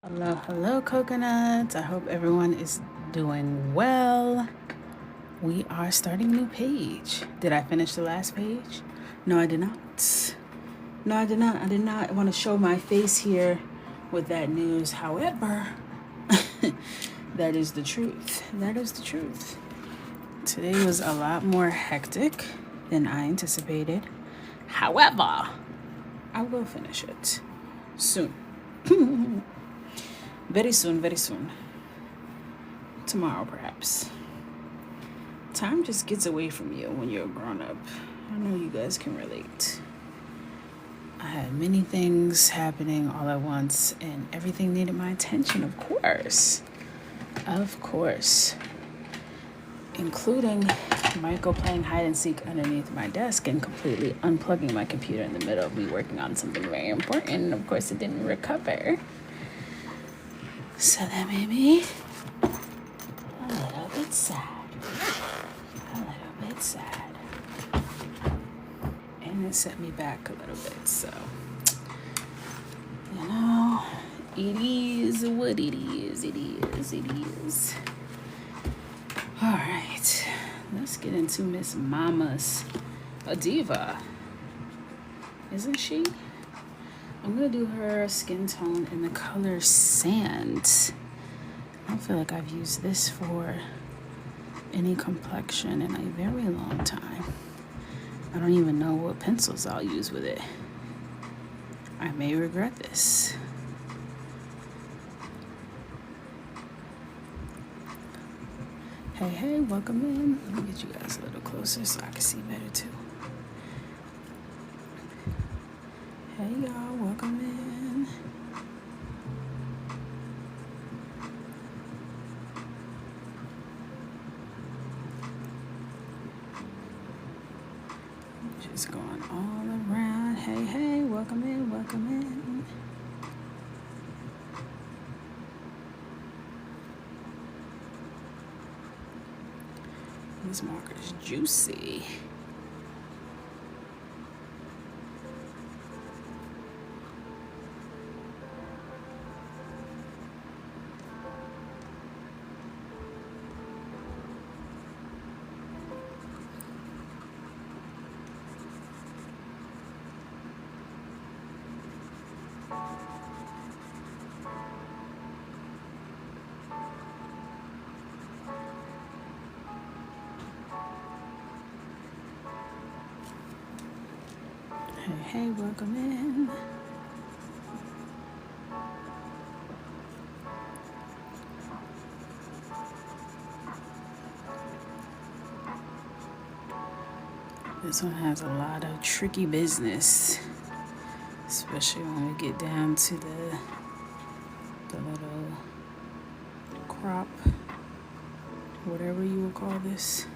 Hello, hello, coconuts. I hope everyone is doing well. We are starting a new page. Did I finish the last page? No, I did not. No, I did not. I did not want to show my face here with that news. However, that is the truth. That is the truth. Today was a lot more hectic than I anticipated. However, I will finish it soon. Very soon, very soon. Tomorrow, perhaps. Time just gets away from you when you're a grown up. I know you guys can relate. I had many things happening all at once, and everything needed my attention, of course. Of course. Including Michael playing hide and seek underneath my desk and completely unplugging my computer in the middle of me working on something very important. Of course, it didn't recover. So that made me a little bit sad. A little bit sad. And it set me back a little bit. So, you know, it is what it is. It is. It is. All right. Let's get into Miss Mama's a diva. Isn't she? I'm going to do her skin tone in the color Sand. I don't feel like I've used this for any complexion in a very long time. I don't even know what pencils I'll use with it. I may regret this. Hey, hey, welcome in. Let me get you guys a little closer so I can see better too. Hey y'all, welcome in. Just going all around. Hey, hey, welcome in, welcome in. This marker is juicy. Hey, hey, welcome in. This one has a lot of tricky business, especially when we get down to the little crop, whatever you would call this.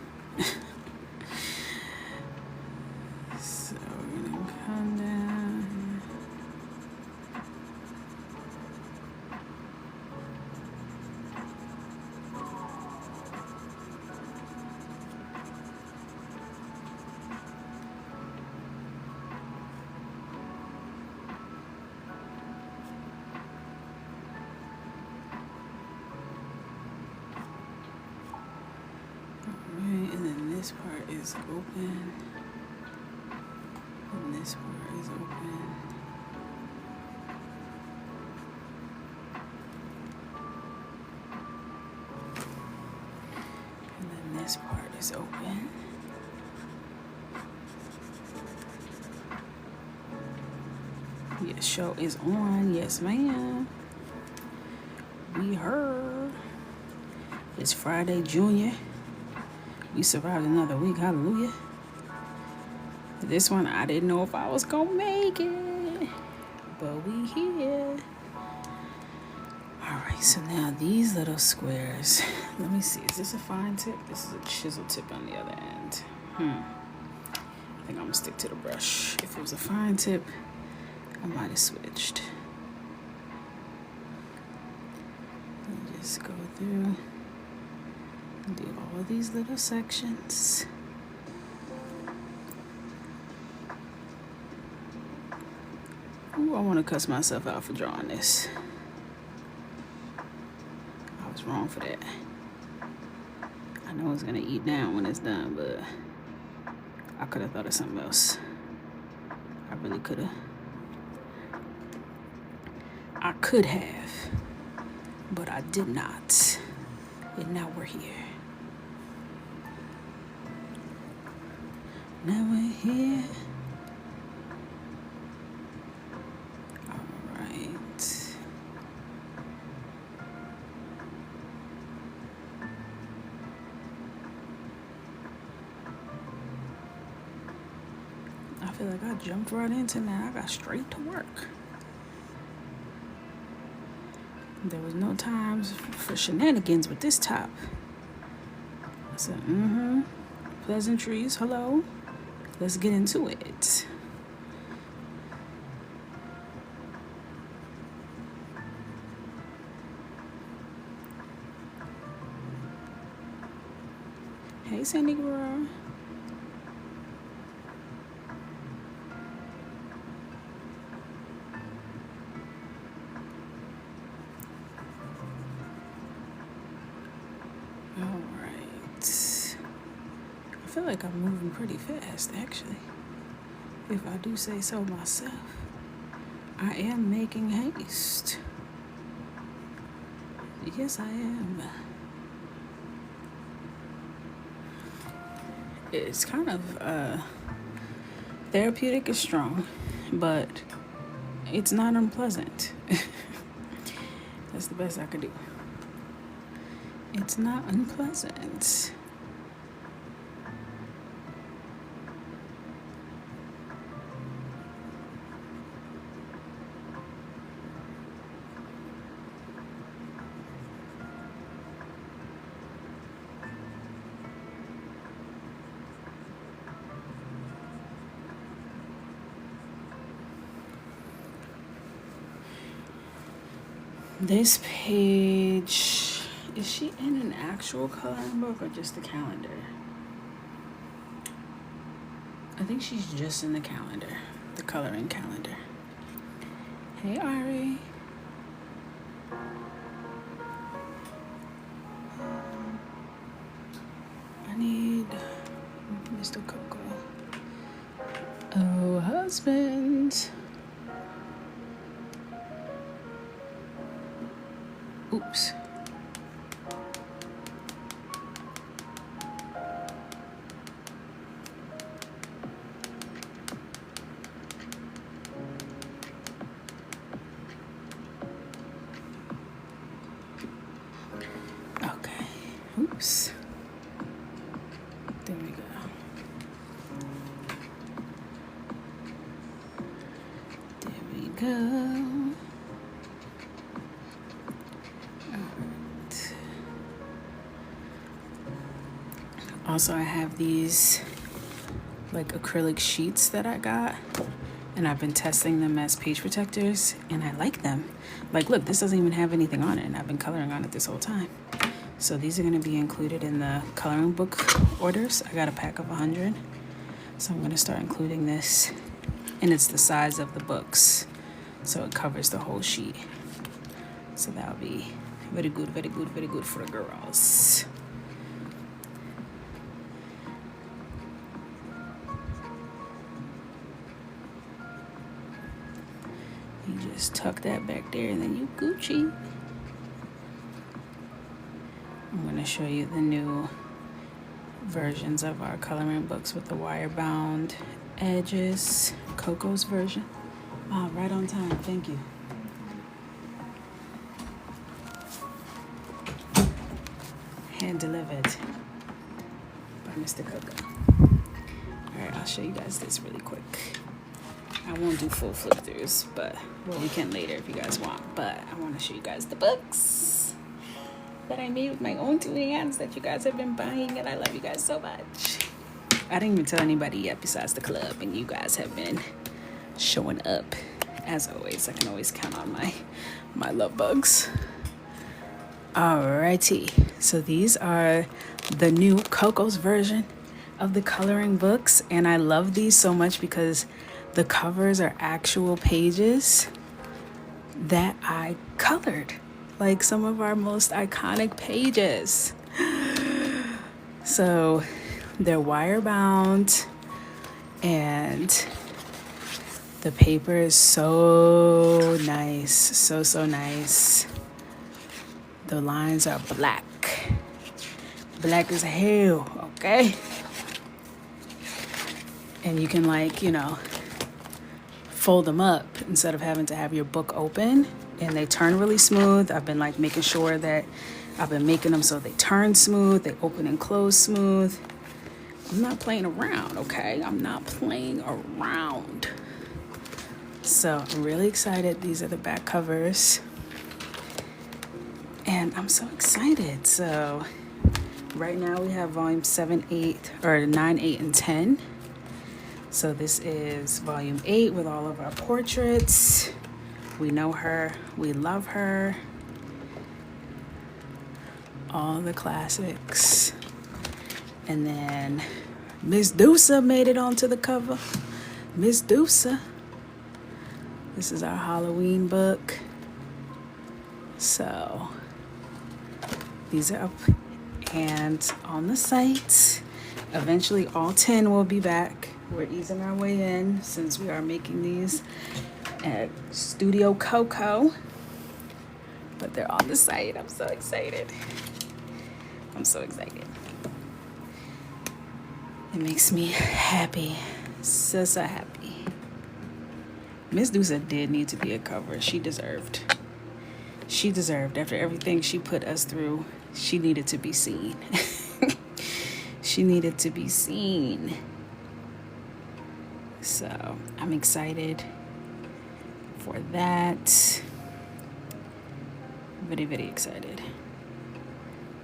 So we're gonna come down. Alright, and then this part is open. And this part is open. And then this part is open. Yes, show is on. Yes, ma'am. We heard. It's Friday, Junior. We survived another week. Hallelujah. This one, I didn't know if I was gonna make it, but we here. All right, so now these little squares. Let me see. Is this a fine tip? This is a chisel tip on the other end. I think I'm gonna stick to the brush. If it was a fine tip, I might have switched. Let me just go through and do all of these little sections. Ooh, I want to cuss myself out for drawing this. was wrong for that. I know it's gonna eat down when it's done, but I could have thought of something else. I really could have. I could have, but I did not. And now we're here. Now we're here. All right. I feel like I jumped right into that. I got straight to work. There was no times for shenanigans with this top. I said, pleasantries, hello. Let's get into it. Hey, Sandy girl. I feel like I'm moving pretty fast, actually. If I do say so myself. I am making haste. Yes, I am. It's kind of therapeutic is strong, but it's not unpleasant. That's the best I could do. It's not unpleasant. This page, is she in an actual coloring book or just the calendar? I think she's just in the calendar, the coloring calendar. Hey, Ari. I need Mr. Coco. Oh, husband. Oops. Okay. Oops. There we go. There we go. Also, I have these like acrylic sheets that I got, and I've been testing them as page protectors, and I like them. Like, look, this doesn't even have anything on it, and I've been coloring on it this whole time. So these are going to be included in the coloring book orders. I got a pack of 100, so I'm going to start including this, and it's the size of the books, so it covers the whole sheet. So that'll be very good, very good, very good for the girls. You just tuck that back there and then you Gucci. I'm going to show you the new versions of our coloring books with the wire bound edges. Coco's version. Ah, right on time. Thank you. Hand delivered by Mr. Coco. Alright, I'll show you guys this really quick. I won't do full flip throughs, but well, we can later if you guys want. But I want to show you guys the books that I made with my own two hands that you guys have been buying, and I love you guys so much. I didn't even tell anybody yet besides the club, and you guys have been showing up as always. I can always count on my love bugs. Alrighty, so these are the new Coco's version of the coloring books, and I love these so much because the covers are actual pages that I colored. like some of our most iconic pages. So they're wire bound, and the paper is so nice, so nice. The lines are black as hell, okay? And you can, like, you know, fold them up instead of having to have your book open, and they turn really smooth. I've been like making sure that I've been making them so they turn smooth, they open and close smooth. I'm not playing around, okay? I'm not playing around. So I'm really excited. These are the back covers, and I'm so excited. So right now we have volume 7, 8, or 9, 8, and 10. So this is volume 8 with all of our portraits. We know her, we love her. All the classics. And then Miss Deusa made it onto the cover. Miss Deusa. This is our Halloween book. So these are up and on the site. Eventually all 10 will be back. We're easing our way in since we are making these at Studio Coco. But they're on the site. I'm so excited. I'm so excited. It makes me happy. So happy. Miss Deusa did need to be a cover. She deserved. She deserved. After everything she put us through, she needed to be seen. She needed to be seen. So I'm excited for that. Very excited.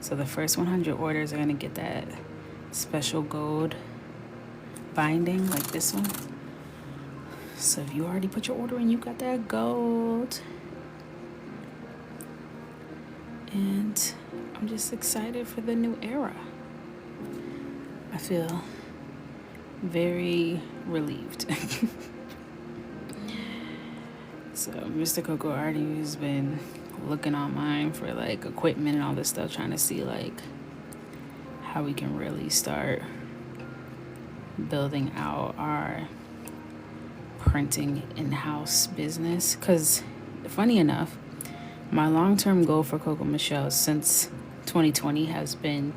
So the first 100 orders are going to get that special gold binding like this one. So if you already put your order in, you got that gold. And I'm just excited for the new era. I feel very relieved. So Mr. Coco already has been looking online for like equipment and all this stuff, trying to see like how we can really start building out our printing in-house business. Because funny enough, my long-term goal for Coco Michelle since 2020 has been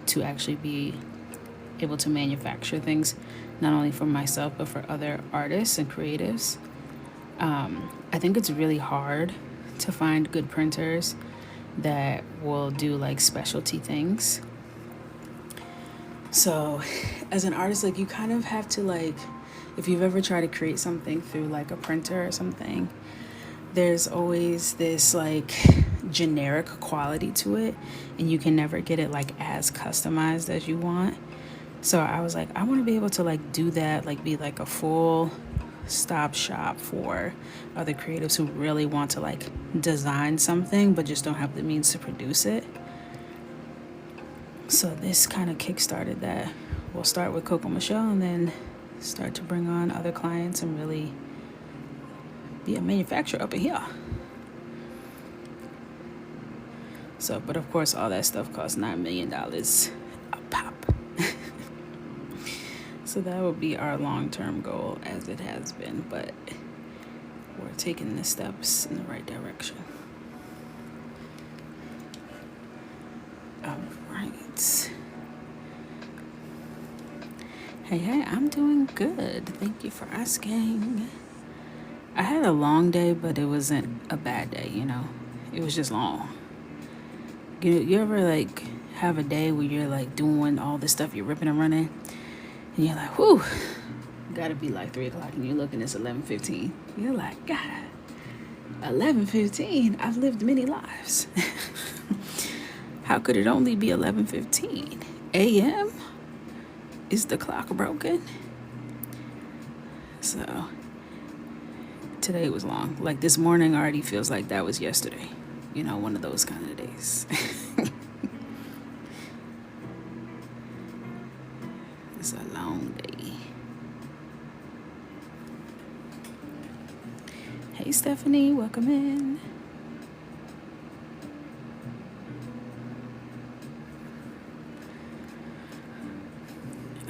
to actually be able to manufacture things, not only for myself but for other artists and creatives. I think it's really hard to find good printers that will do like specialty things. So as an artist, like you kind of have to like, if you've ever tried to create something through like a printer or something, there's always this like generic quality to it, and you can never get it like as customized as you want. So I was like, I want to be able to like do that, like be like a full stop shop for other creatives who really want to like design something but just don't have the means to produce it. So this kind of kickstarted that. We'll start with Coco Michelle and then start to bring on other clients and really be a manufacturer up in here. So, but of course all that stuff costs $9 million a pop. So that would be our long-term goal, as it has been, but we're taking the steps in the right direction. All right. Hey, I'm doing good. Thank you for asking. I had a long day, but it wasn't a bad day, you know? It was just long. You ever, like, have a day where you're, like, doing all this stuff, you're ripping and running, and you're like, whew, gotta be like 3 o'clock, and you're looking, it's 11:15. You're like, God, 11:15? I've lived many lives. How could it only be 11:15 a.m.? Is the clock broken? So today was long. Like this morning already feels like that was yesterday. You know, one of those kind of days. It's a long day. Hey, Stephanie, welcome in.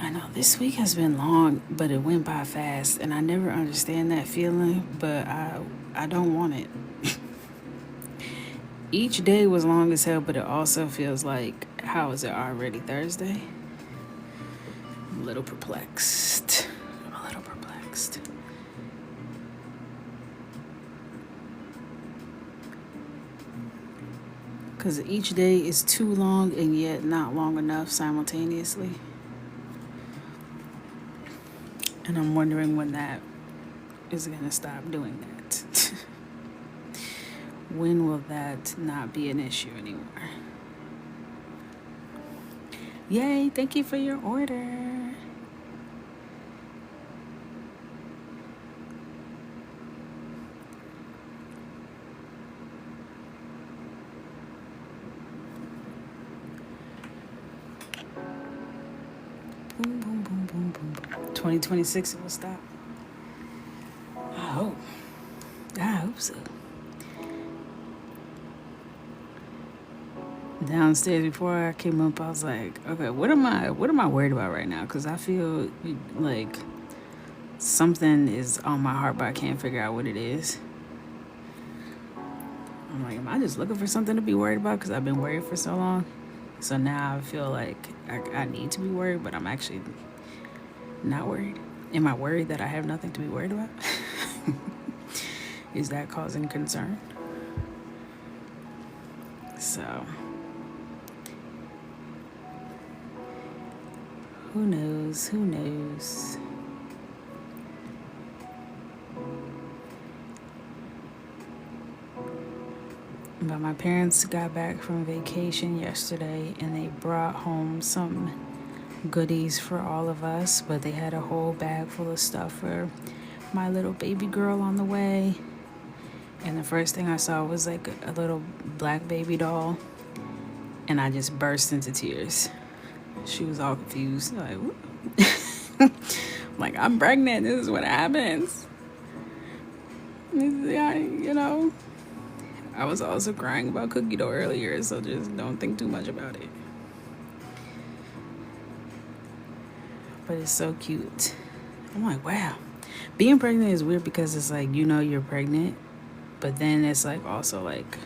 I know this week has been long, but it went by fast, and I never understand that feeling, but I don't want it. Each day was long as hell, but it also feels like, how is it already Thursday? I'm a little perplexed. Because each day is too long and yet not long enough simultaneously. And I'm wondering when that is going to stop doing that. When will that not be an issue anymore? Yay, thank you for your order. Boom, boom, boom, boom, boom, boom. 2026 it will stop. I hope so. Downstairs before I came up, I was like, okay, what am I worried about right now? Because I feel like something is on my heart, but I can't figure out what it is. I'm like, am I just looking for something to be worried about? Because I've been worried for so long. So now I feel like I need to be worried, but I'm actually not worried. Am I worried that I have nothing to be worried about? Is that causing concern? So, who knows? But my parents got back from vacation yesterday and they brought home some goodies for all of us, but they had a whole bag full of stuff for my little baby girl on the way. And the first thing I saw was like a little black baby doll, and I just burst into tears. She was all confused, like, I'm pregnant, this is what happens. Yeah, I was also crying about cookie dough earlier, so just don't think too much about it. But it's so cute. I'm like, wow. Being pregnant is weird because it's like, you're pregnant, but then it's like also like,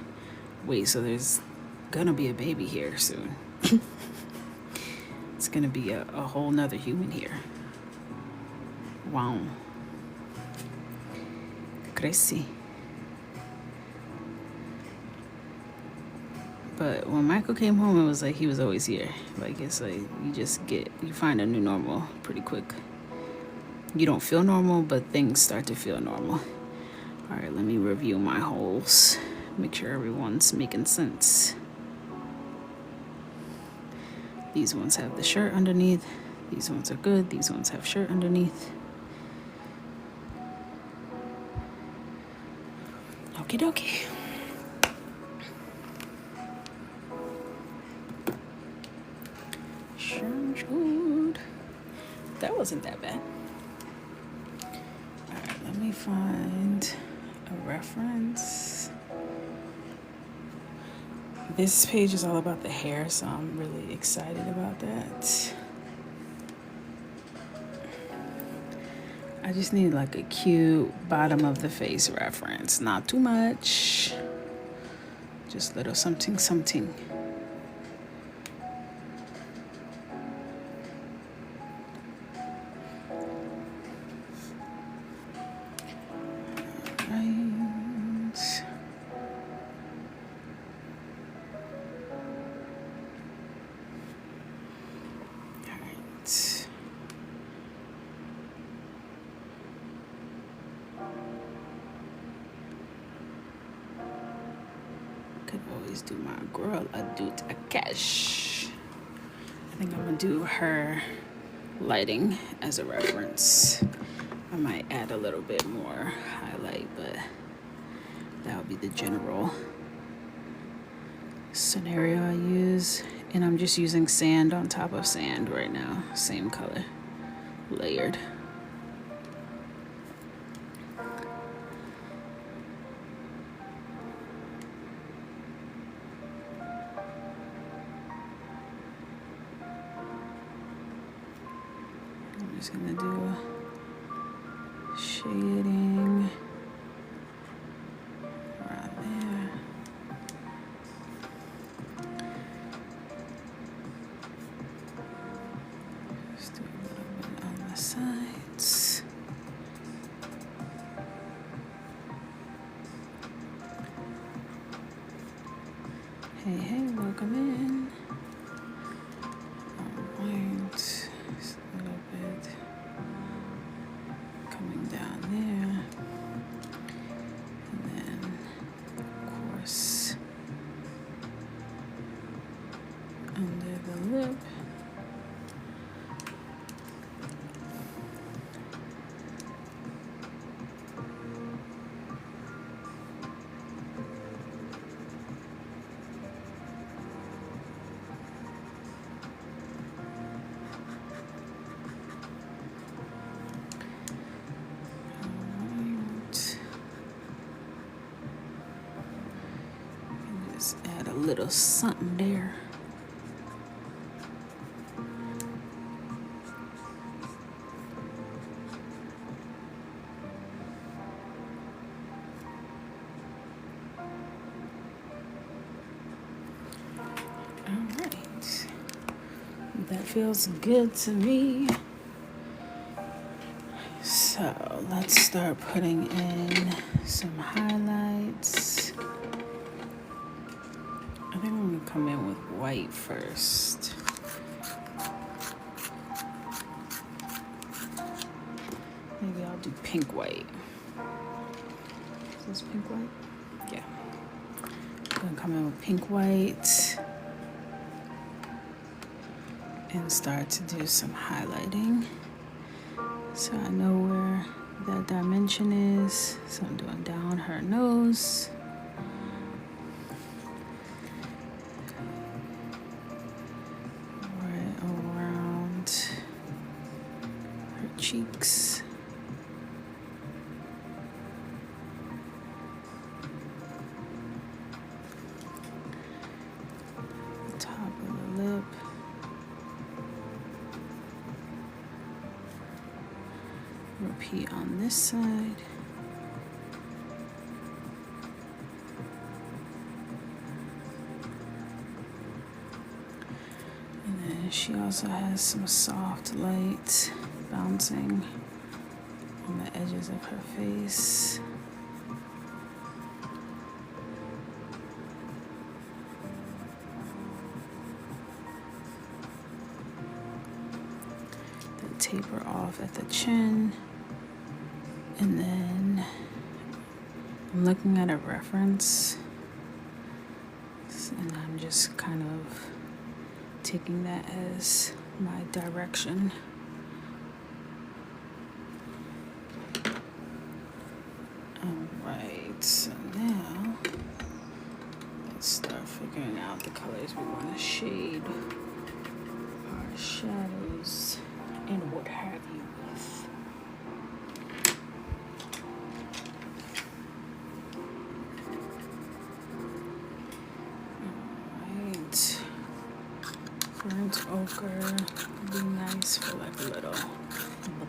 wait, so there's gonna be a baby here soon. It's gonna be a whole nother human here. Wow. Crazy. But when Michael came home, it was like he was always here. Like, it's like you find a new normal pretty quick. You don't feel normal, but things start to feel normal. All right, let me review my holes. Make sure everyone's making sense. These ones have the shirt underneath. These ones are good. These ones have shirt underneath. Okie dokie. Sounds good. That wasn't that bad. All right, let me find a reference. This page is all about the hair, so I'm really excited about that. I just need like a cute bottom of the face reference. Not too much. Just little something. Always do my girl a dude a cash. I think I'm gonna do her lighting as a reference. I might add a little bit more highlight, but that would be the general scenario I use. And I'm just using sand on top of sand right now, same color, layered. just gonna do a shading around there. Just do a little bit on the sides. Hey, hey, welcome in. Alright, just a little bit coming down there. And then, of course, under the lip. Just add a little something there. All right, that feels good to me. So let's start putting in some highlights. I think I'm gonna come in with white first. Maybe I'll do pink white. Is this pink white? Yeah. I'm gonna come in with pink white and start to do some highlighting. So I know where that dimension is. So I'm doing down her nose. Right around her cheeks. The top of the lip. Repeat on this side. And then she also has some soft light bouncing on the edges of her face. Then taper off at the chin. And then I'm looking at a reference, and I'm just kind of taking that as my direction. Alright, so now let's start figuring out the colors we want to shade our shadows and what have you with. Burnt ochre would be nice for like a little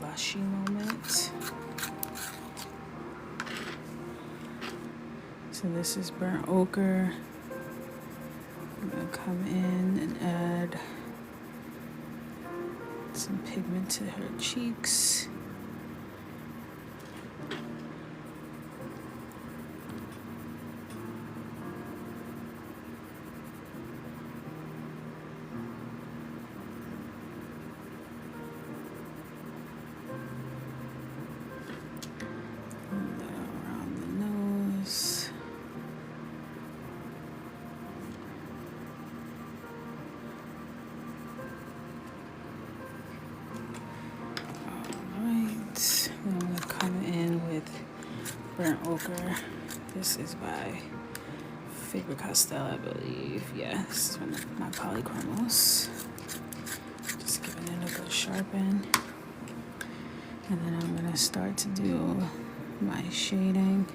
blushy moment. So this is burnt ochre. I'm gonna come in and add some pigment to her cheeks. Burnt ochre. This is by Faber-Castell, I believe. Yeah, this is one of my polychromos. Just giving it a good sharpen. And then I'm gonna start to do my shading.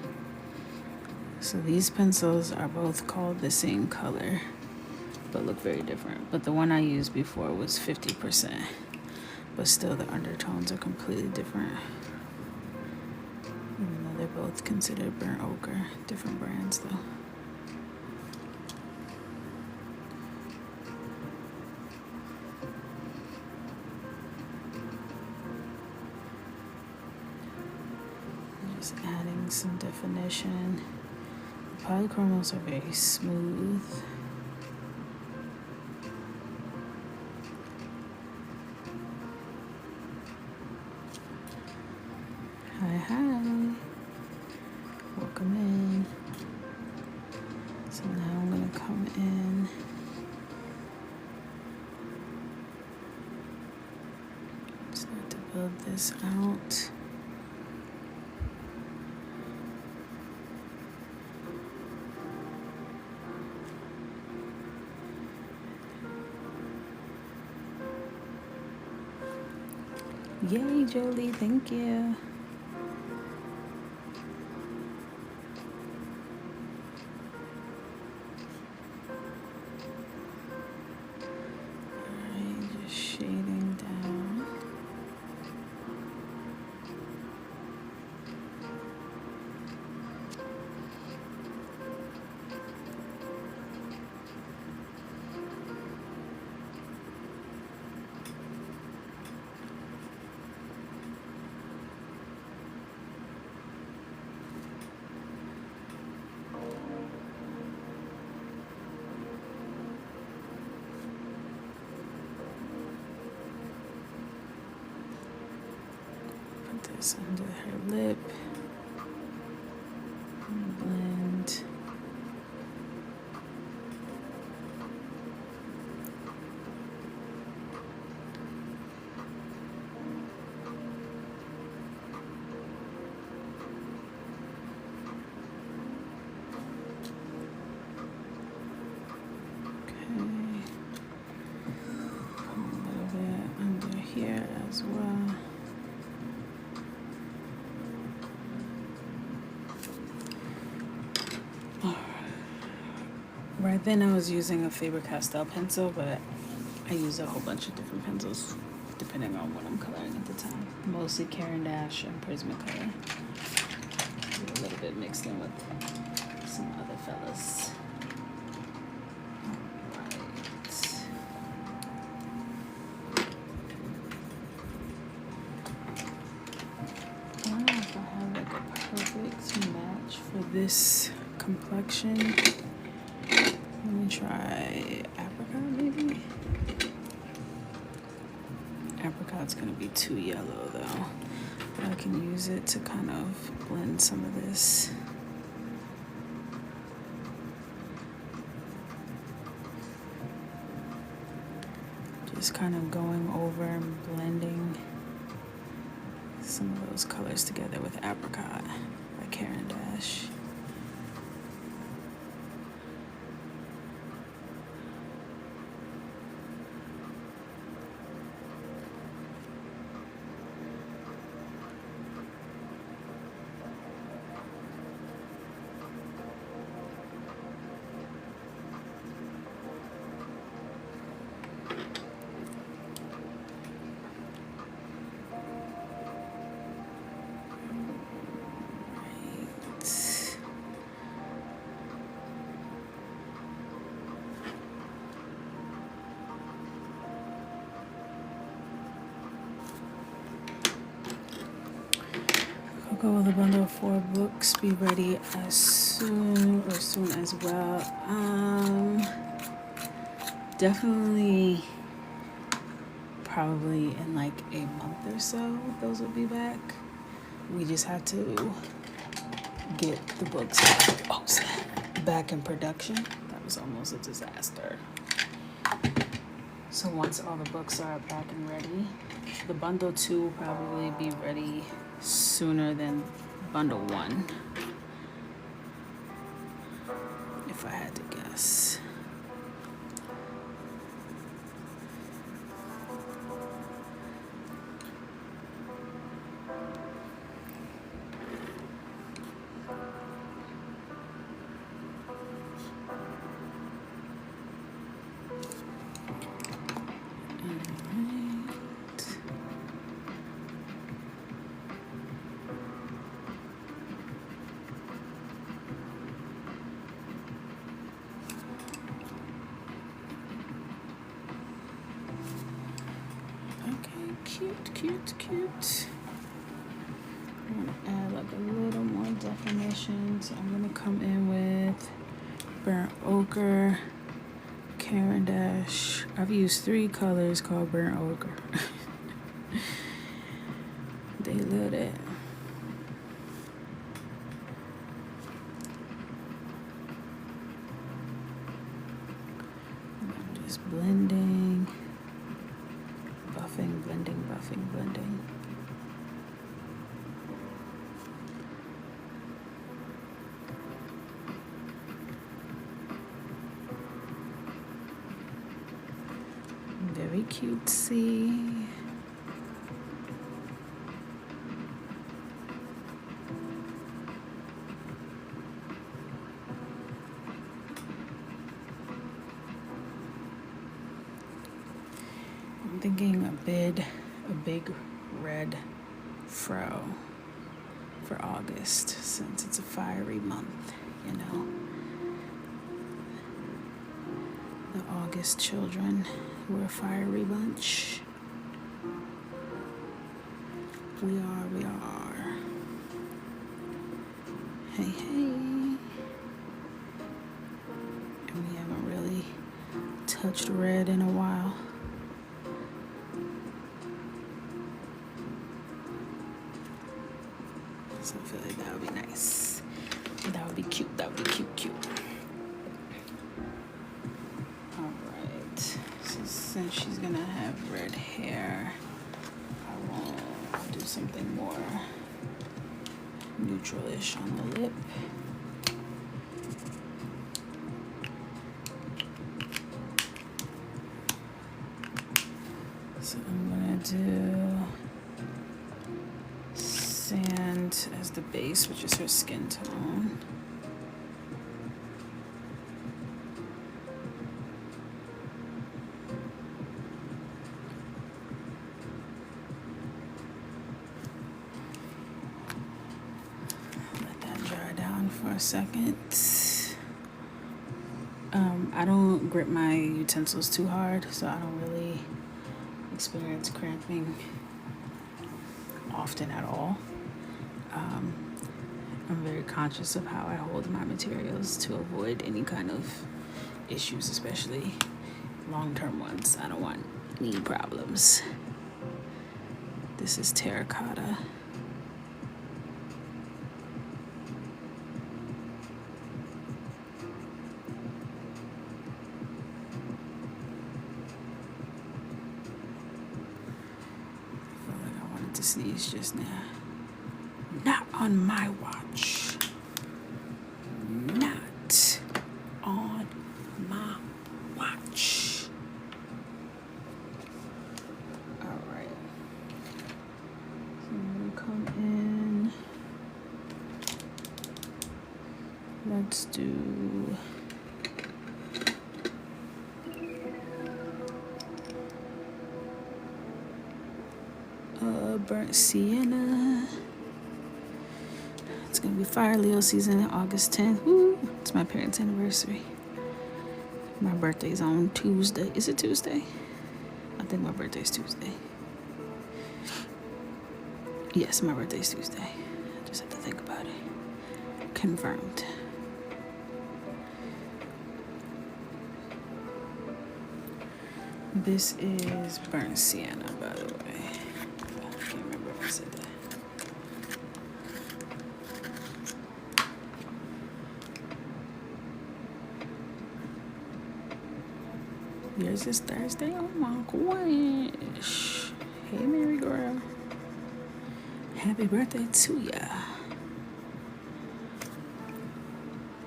So these pencils are both called the same color, but look very different. But the one I used before was 50%. but still the undertones are completely different. Even though they're both considered burnt ochre, different brands though. Just adding some definition. The polychromos are very smooth. Hi. Welcome in. So now I'm going to come in. Start to build this out. Yay, Jolie, thank you. This under her lip. Blend. Okay. Put a little bit under here as well. Right then I was using a Faber-Castell pencil, but I use a whole bunch of different pencils depending on what I'm coloring at the time. Mostly Caran d'Ache and Prismacolor. A little bit mixed in with some other fellas. I don't know if I have like a perfect match for this complexion. Let me try apricot maybe. Apricot's gonna be too yellow though, but I can use it to kind of blend some of this. Just kind of going over and blending some of those colors together with Apricot by Caran d'Ache. Go with a bundle of 4 books. Be ready as soon as well. Definitely, probably in like a month or so, those will be back. We just have to get the books back in production. That was almost a disaster. So once all the books are back and ready, the bundle 2 will probably be ready sooner than bundle 1, if I had to guess. cute, cute, cute. I'm gonna add like a little more definition. So I'm gonna come in with burnt ochre, Caran d'Ache. I've used 3 colors called burnt ochre. They love that. I'm just blending, buffing, blending, buffing, blending. Very cutesy. I'm thinking a big red fro for August, since it's a fiery month, you know. The August children, we're a fiery bunch. We are. Hey, hey. And we haven't really touched red in a while. So I feel like that would be nice. That would be cute. That would be cute. Alright. So since she's gonna have red hair, I'll do something more neutral-ish on the lip. So I'm gonna do sand as the base, which is her skin tone. Let that dry down for a second. I don't grip my utensils too hard, so I don't really experience cramping often at all. I'm very conscious of how I hold my materials to avoid any kind of issues, especially long-term ones. I don't want any problems. This is terracotta. I feel like I wanted to sneeze just now. Not on my watch. Not on my watch. Alright. So I'm gonna come in. Let's do burnt sienna. It's gonna be Fire Leo season, August 10th. Woo! It's my parents' anniversary. My birthday's on Tuesday. Is it Tuesday? I think my birthday's Tuesday. Yes, my birthday's Tuesday. I just have to think about it. Confirmed. This is burnt sienna, by the way. I can't remember if I said that. Yours is Thursday? Oh my gosh. Hey, Mary girl. Happy birthday to ya.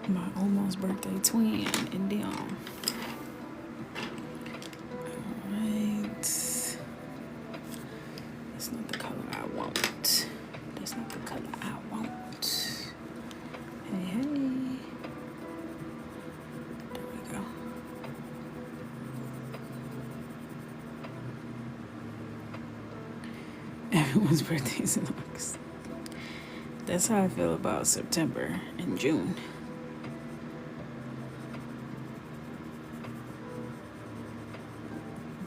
My almost birthday twin and Dion. Alright. That's not the color I want. That's not the color I want. Hey, hey. There we go. Everyone's birthday is in August. That's how I feel about September and June.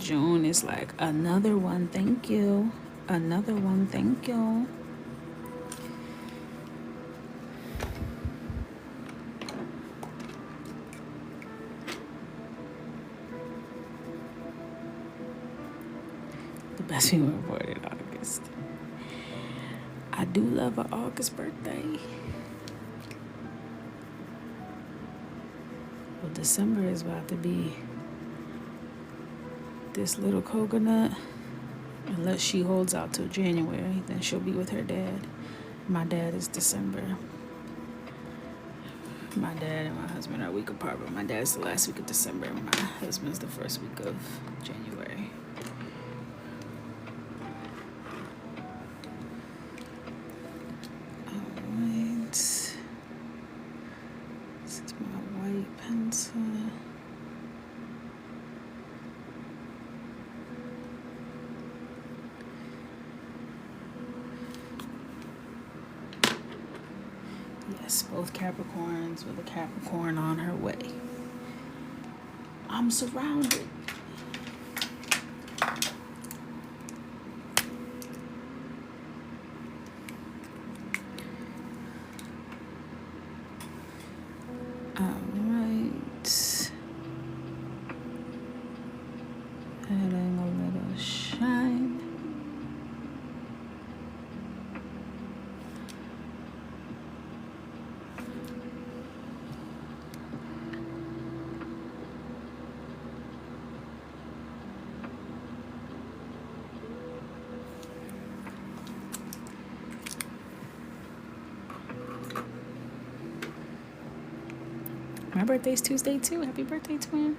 June is like another one. Thank you. Another one. Thank you. The best we were born in August. I do love an August birthday. Well, December is about to be this little coconut. Unless she holds out till January, then she'll be with her dad. My dad is December. My dad and my husband are a week apart, but my dad's the last week of December and my husband's the first week of January. Alright. This is my white pencil. Yes, both Capricorns with a Capricorn on her way. I'm surrounded. Alright. Adding a little shine. My birthday's Tuesday too. Happy birthday, twin.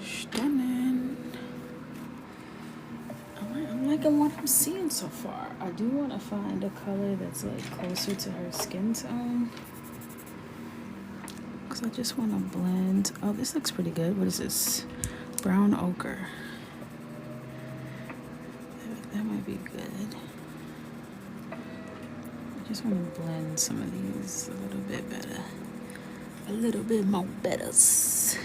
Stunning. Alright, I'm liking what I'm seeing so far. I do want to find a color that's like closer to her skin tone. Because I just want to blend. Oh, this looks pretty good. What is this? Brown ochre. That might be good. I just want to blend some of these a little bit better. A little bit more betters.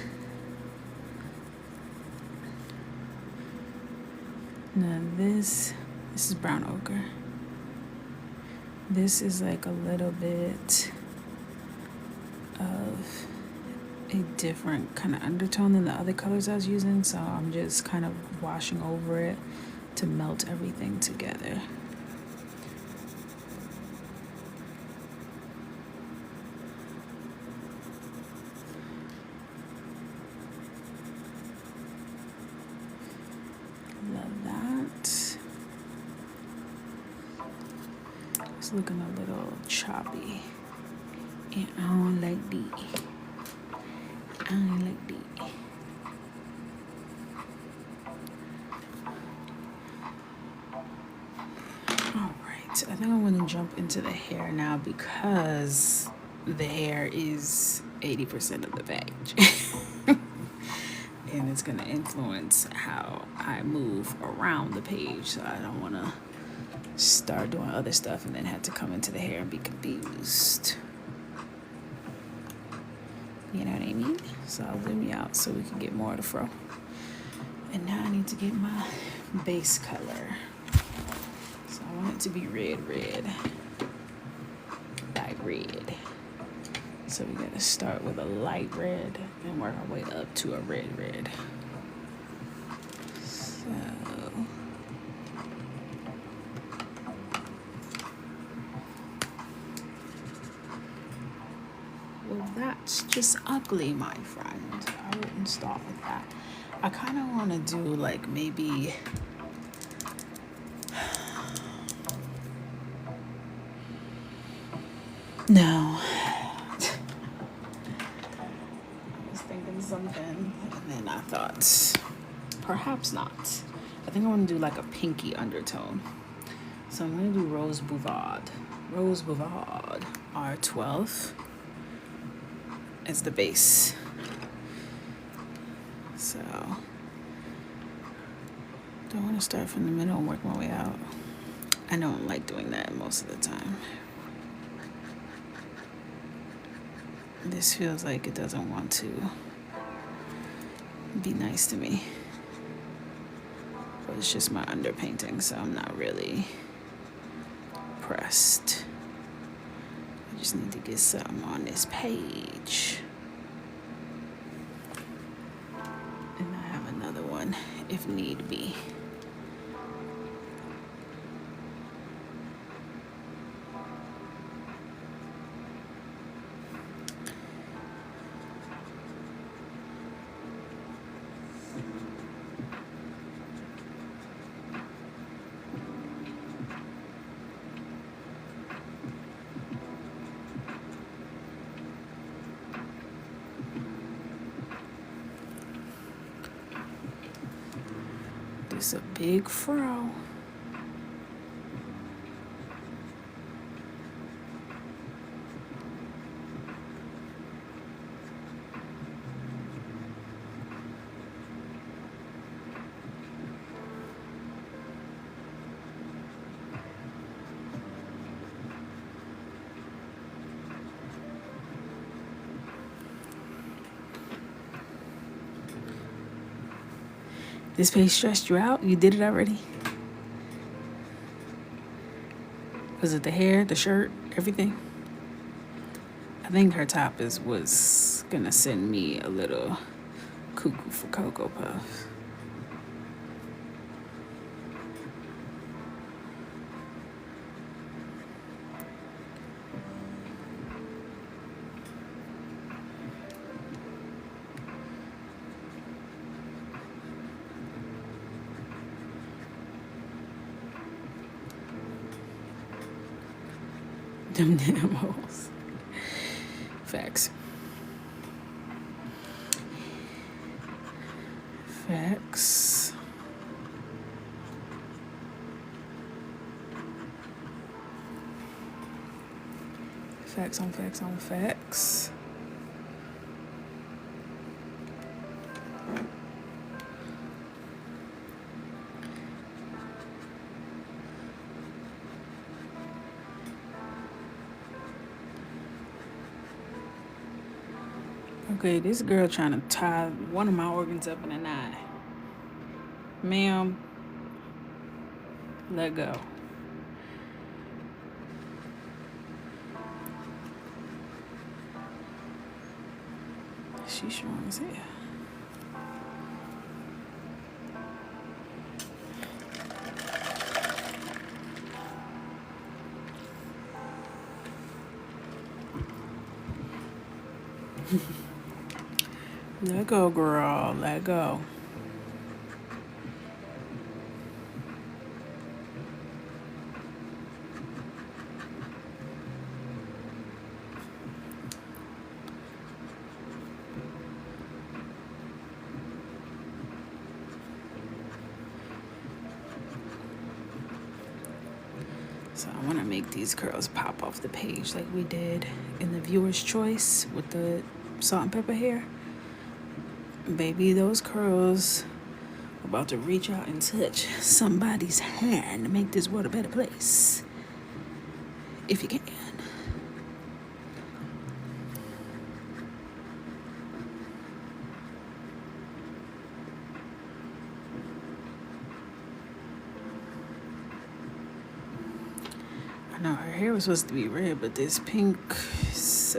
Now this is brown ochre. This is like a little bit of a different kind of undertone than the other colors I was using, so I'm just kind of washing over it to melt everything together. Love that. It's looking a little choppy. And I don't like that. I don't like that. Alright, I think I'm going to jump into the hair now because the hair is 80% of the package. And it's going to influence how I move around the page, so I don't want to start doing other stuff and then have to come into the hair and be confused. You know what I mean? So I'll zoom you out so we can get more of the fro. And now I need to get my base color. So I want it to be red. Like red. So we gotta start with a light red and work our way up to a red. So Well, that's just ugly, my friend. I wouldn't start with that. I kind of want to do like maybe... No. I was thinking something, and then I thought, perhaps not. I think I want to do like a pinky undertone. So I'm going to do Rose Bouvard. Rose Bouvard, R12 as the base. So, do I want to start from the middle and work my way out? I don't like doing that most of the time. This feels like it doesn't want to be nice to me. But it's just my underpainting, so I'm not really pressed. I just need to get something on this page. And I have another one if need be. This a big fro. This page stressed you out? You did it already? Was it the hair, the shirt, everything? I think her top was gonna send me a little cuckoo for Cocoa Puffs. Them damn hoes. Facts. Facts. Facts on facts on facts. Okay, this girl trying to tie one of my organs up in a knot. Ma'am, let go. She's strong as hell. Let go, girl. Let go. So I want to make these curls pop off the page like we did in the viewer's choice with the salt and pepper hair. Baby, those curls are about to reach out and touch somebody's hand to make this world a better place. If you can. I know her hair was supposed to be red, but this pink is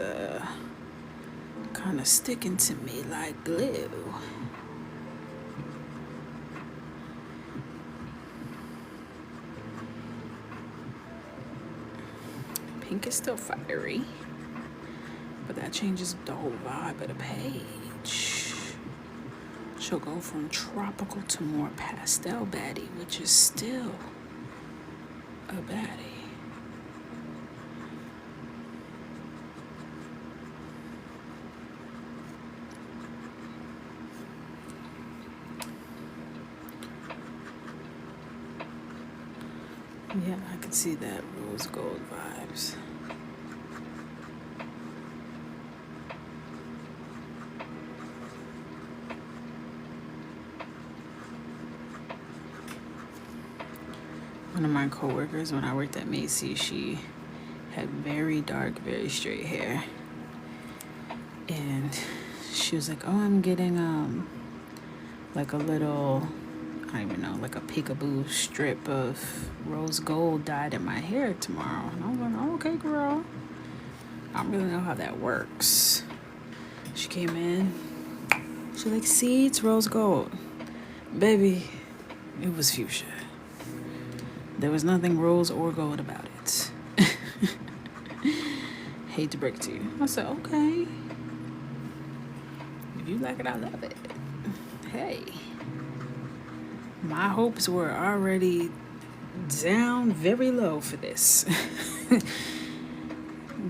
kind of sticking to me like glue. Pink is still fiery, But that changes the whole vibe of the page. She'll go from tropical to more pastel baddie, which is still a baddie. Yeah, I can see that rose gold vibes. One of my coworkers, when I worked at Macy's, she had very dark, very straight hair. And she was like, oh, I'm getting like a little, I don't even know, like a peekaboo strip of rose gold dyed in my hair tomorrow. And I was like, oh, okay, girl. I don't really know how that works. She came in. She's like, see, it's rose gold. Baby, it was fuchsia. There was nothing rose or gold about it. Hate to break it to you. I said, okay. If you like it, I love it. Hey. My hopes were already down very low for this.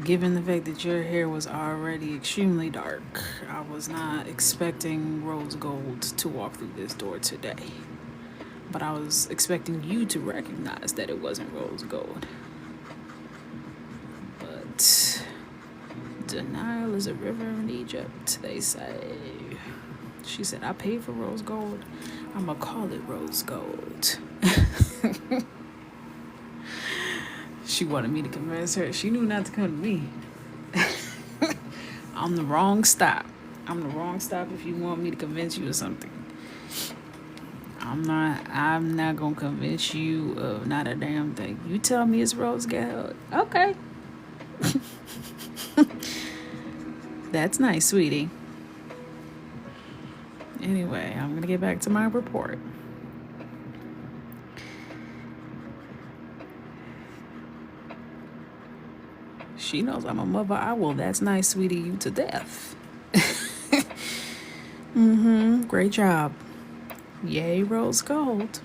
Given the fact that your hair was already extremely dark, I was not expecting rose gold to walk through this door today. But I was expecting you to recognize that it wasn't rose gold. But denial is a river in Egypt, they say. She said, I paid for rose gold. I'ma call it rose gold. She wanted me to convince her. She knew not to come to me. I'm the wrong stop. I'm the wrong stop if you want me to convince you of something. I'm not gonna convince you of not a damn thing. You tell me it's rose gold. Okay. That's nice, sweetie. Anyway, I'm gonna get back to my report. She knows I'm a mother owl. That's nice, sweetie. You to death. Great job. Yay, rose gold.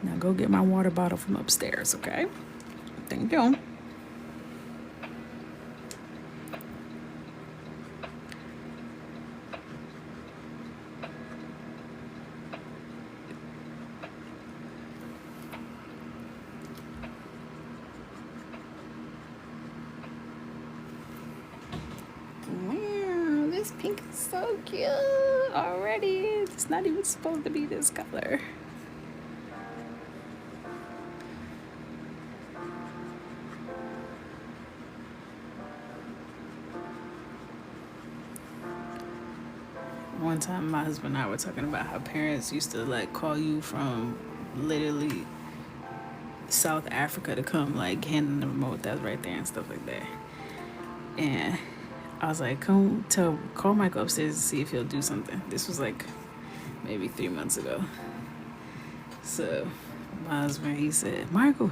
Now go get my water bottle from upstairs, okay? Thank you. Wow, this pink is so cute already. It's not even supposed to be this color. One time my husband and I were talking about how parents used to like call you from literally South Africa to come like hand them the remote that's right there and stuff like that. And I was like, call Michael upstairs to see if he'll do something. This was like maybe 3 months ago. So my husband, he said, Michael.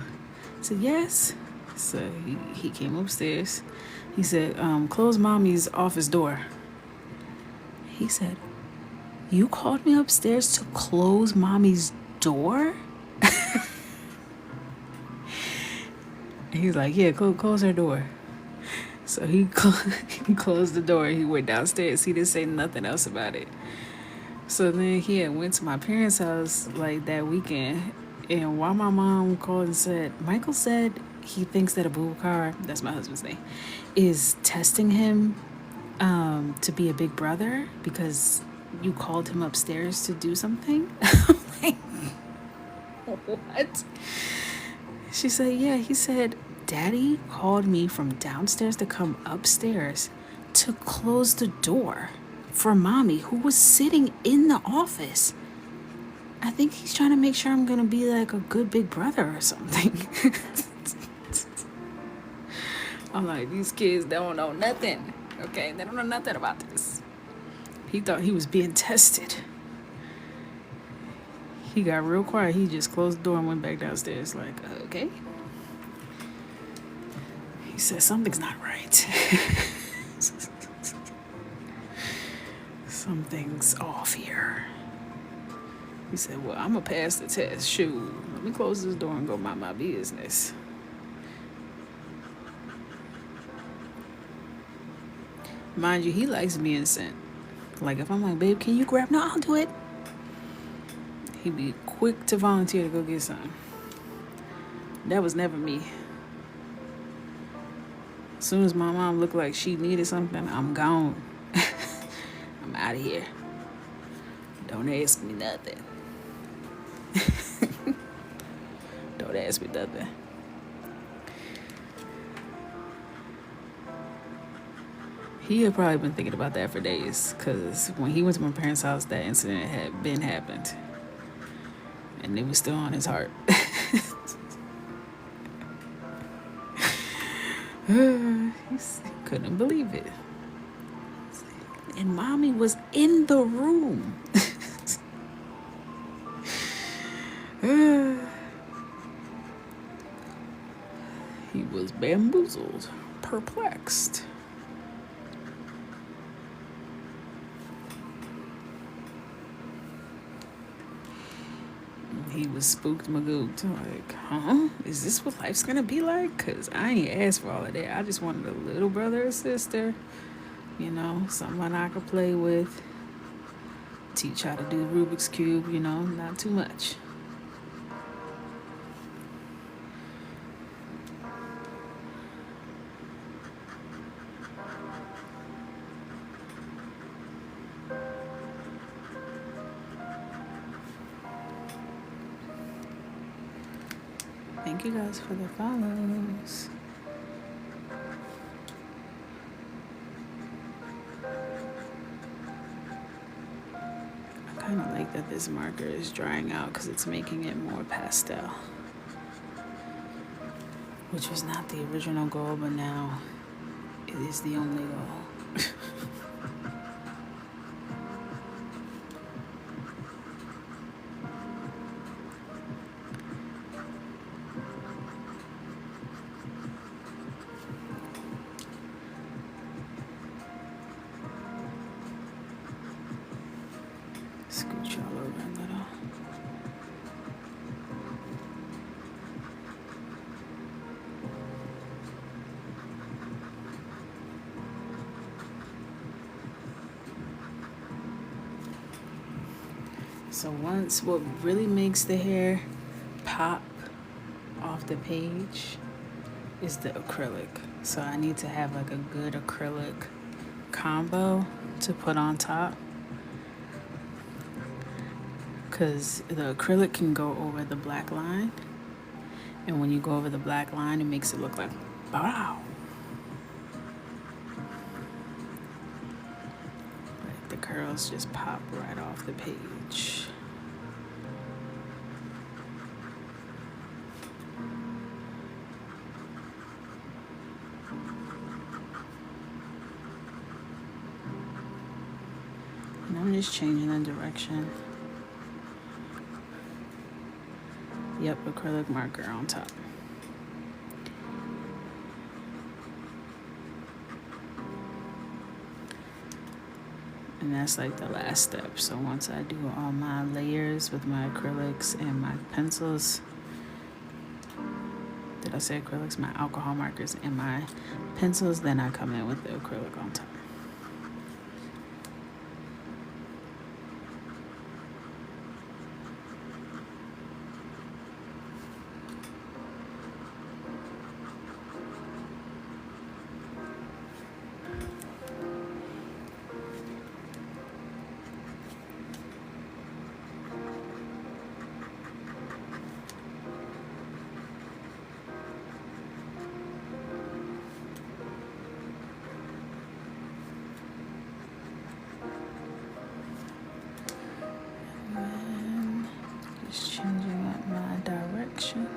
I said, yes. So he came upstairs. He said, close mommy's office door. He said, you called me upstairs to close mommy's door? He's like, yeah, close her door. So he closed the door. He went downstairs. He didn't say nothing else about it. So then he had went to my parents' house like that weekend. And while my mom called and said, Michael said he thinks that Abubakar, that's my husband's name, is testing him to be a big brother because you called him upstairs to do something. I'm like, what? She said, yeah, he said, Daddy called me from downstairs to come upstairs to close the door for Mommy, who was sitting in the office. I think he's trying to make sure I'm going to be like a good big brother or something. I'm like, these kids don't know nothing. Okay, they don't know nothing about this. He thought he was being tested. He got real quiet. He just closed the door and went back downstairs like, okay. He said, something's not right. Something's off here. He said, well, I'm going to pass the test. Shoot, let me close this door and go mind my business. Mind you, he likes being sent. Like, if I'm like, babe, can you grab? No, I'll do it. He'd be quick to volunteer to go get something. That was never me. As soon as my mom looked like she needed something, I'm gone. I'm out of here. Don't ask me nothing. Don't ask me nothing. He had probably been thinking about that for days, because when he went to my parents' house, that incident had been happened. And it was still on his heart. He couldn't believe it. And mommy was in the room. He was bamboozled, perplexed. He was spooked magooked. Like, huh? Is this what life's gonna be like? Because I ain't asked for all of that. I just wanted a little brother or sister. You know, someone I could play with. Teach how to do Rubik's Cube, you know, not too much. Thank you guys for the follows. I kind of like that this marker is drying out because it's making it more pastel. Which was not the original goal, but now it is the only goal. Scooch all over a little. So once, what really makes the hair pop off the page is the acrylic. So I need to have like a good acrylic combo to put on top. Because the acrylic can go over the black line. And when you go over the black line, it makes it look like, wow. Like the curls just pop right off the page. And I'm just changing the direction. Yep, acrylic marker on top. And that's like the last step. So once I do all my layers with my acrylics and my pencils, did I say acrylics? My alcohol markers and my pencils, then I come in with the acrylic on top. Just changing up my direction.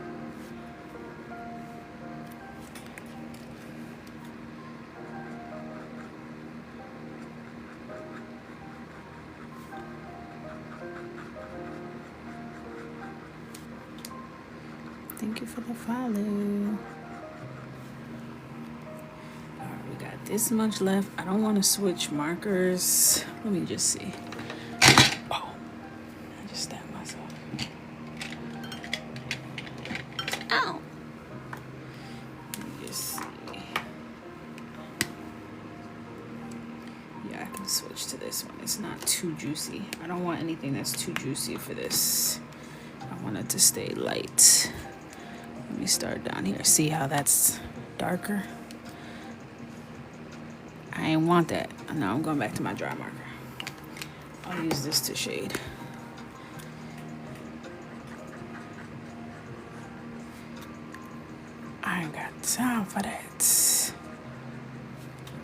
Thank you for the follow. this much left. I don't want to switch markers. Let me just see. Oh, I just stabbed myself. Ow. Let me just see. Yeah, I can switch to this one. It's not too juicy. I don't want anything that's too juicy for this. I want it to stay light. Let me start down here. See how that's darker? I ain't want that. No, I'm going back to my dry marker. I'll use this to shade. I ain't got time for that.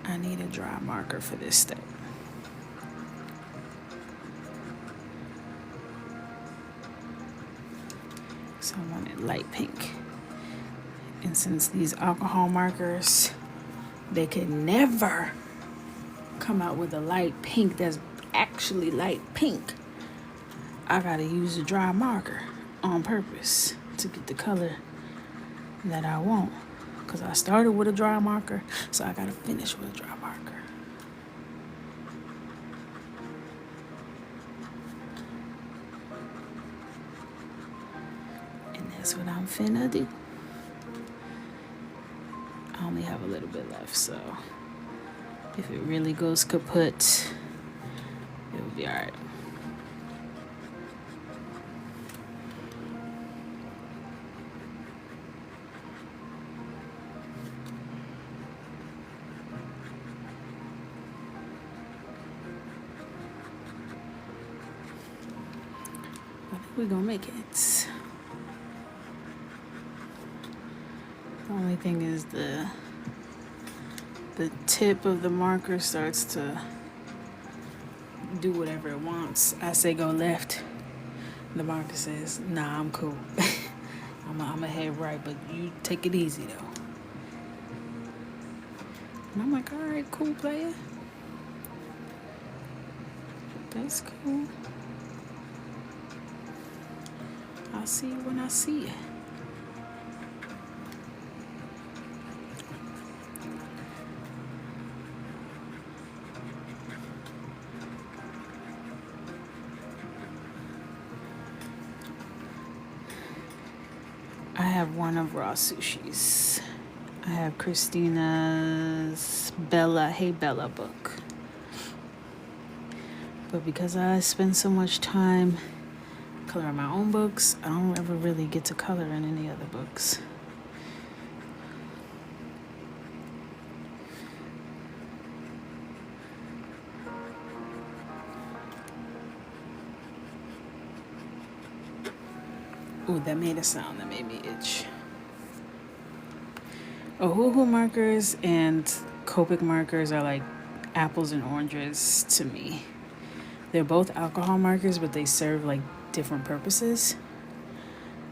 I need a dry marker for this step. So I want it light pink. And since these alcohol markers, they can never come out with a light pink that's actually light pink, I gotta use a dry marker on purpose to get the color that I want. Because I started with a dry marker, so I gotta finish with a dry marker. And that's what I'm finna do. I only have a little bit left, so if it really goes kaput, it will be all right. I think we're gonna make it. The only thing is the tip of the marker starts to do whatever it wants. I say go left. The marker says, nah, I'm cool. I'm a head right, but you take it easy though. And I'm like, all right, cool, player. That's cool. I'll see you when I see you. I have one of Raw Sushi's. I have Christina's Bella, Hey Bella book. But because I spend so much time coloring my own books, I don't ever really get to color in any other books. Ooh, that made a sound that made me itch. Ohuhu markers and Copic markers are like apples and oranges to me. They're both alcohol markers, but they serve like different purposes.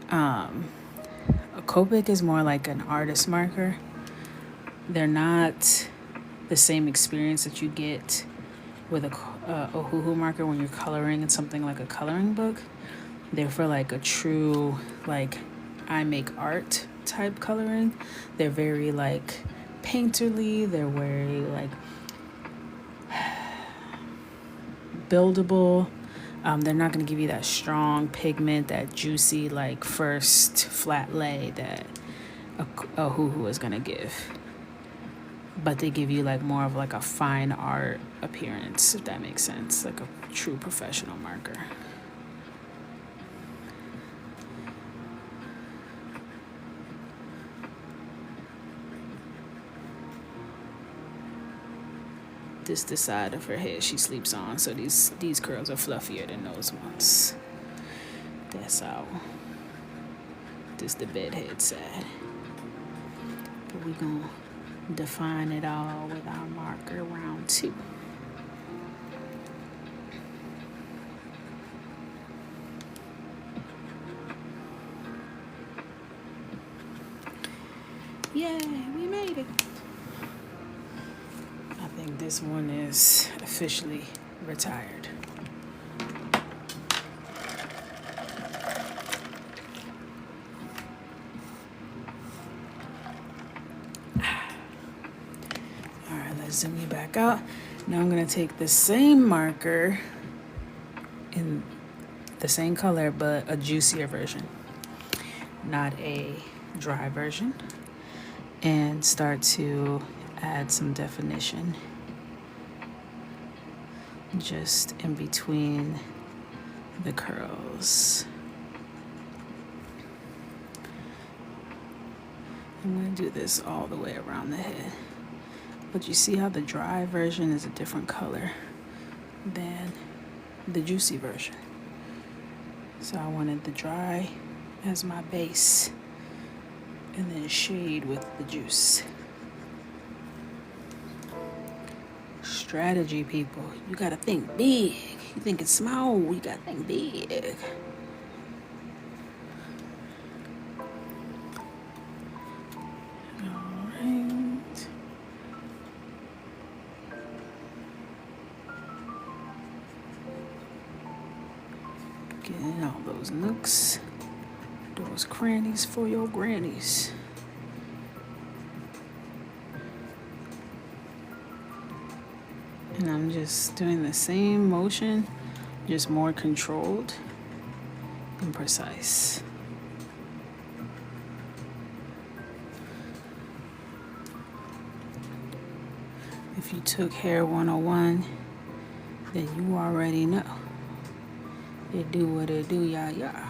A Copic is more like an artist marker. They're not the same experience that you get with a Ohuhu marker when you're coloring in something like a coloring book. They're for like a true, like, I make art type coloring. They're very like painterly. They're very like buildable. They're not going to give you that strong pigment, that juicy like first flat lay that a Ohuhu is going to give. But they give you like more of like a fine art appearance, if that makes sense, like a true professional marker. This the side of her head she sleeps on, so these curls are fluffier than those ones. That's how. This the bedhead side. But we gonna define it all with our marker round 2. Yay, we made it. I think this one is officially retired. All right, zoom you back out. Now I'm gonna take the same marker in the same color, but a juicier version, not a dry version, and start to add some definition just in between the curls. I'm going to do this all the way around the head. But you see how the dry version is a different color than the juicy version. So I wanted the dry as my base and then shade with the juice. Strategy, people. You got to think big. You think it's small, you got to think big. Getting all those nooks, those crannies for your grannies. And I'm just doing the same motion, just more controlled and precise. If you took Hair 101, then you already know. It do what it do, yeah, yeah.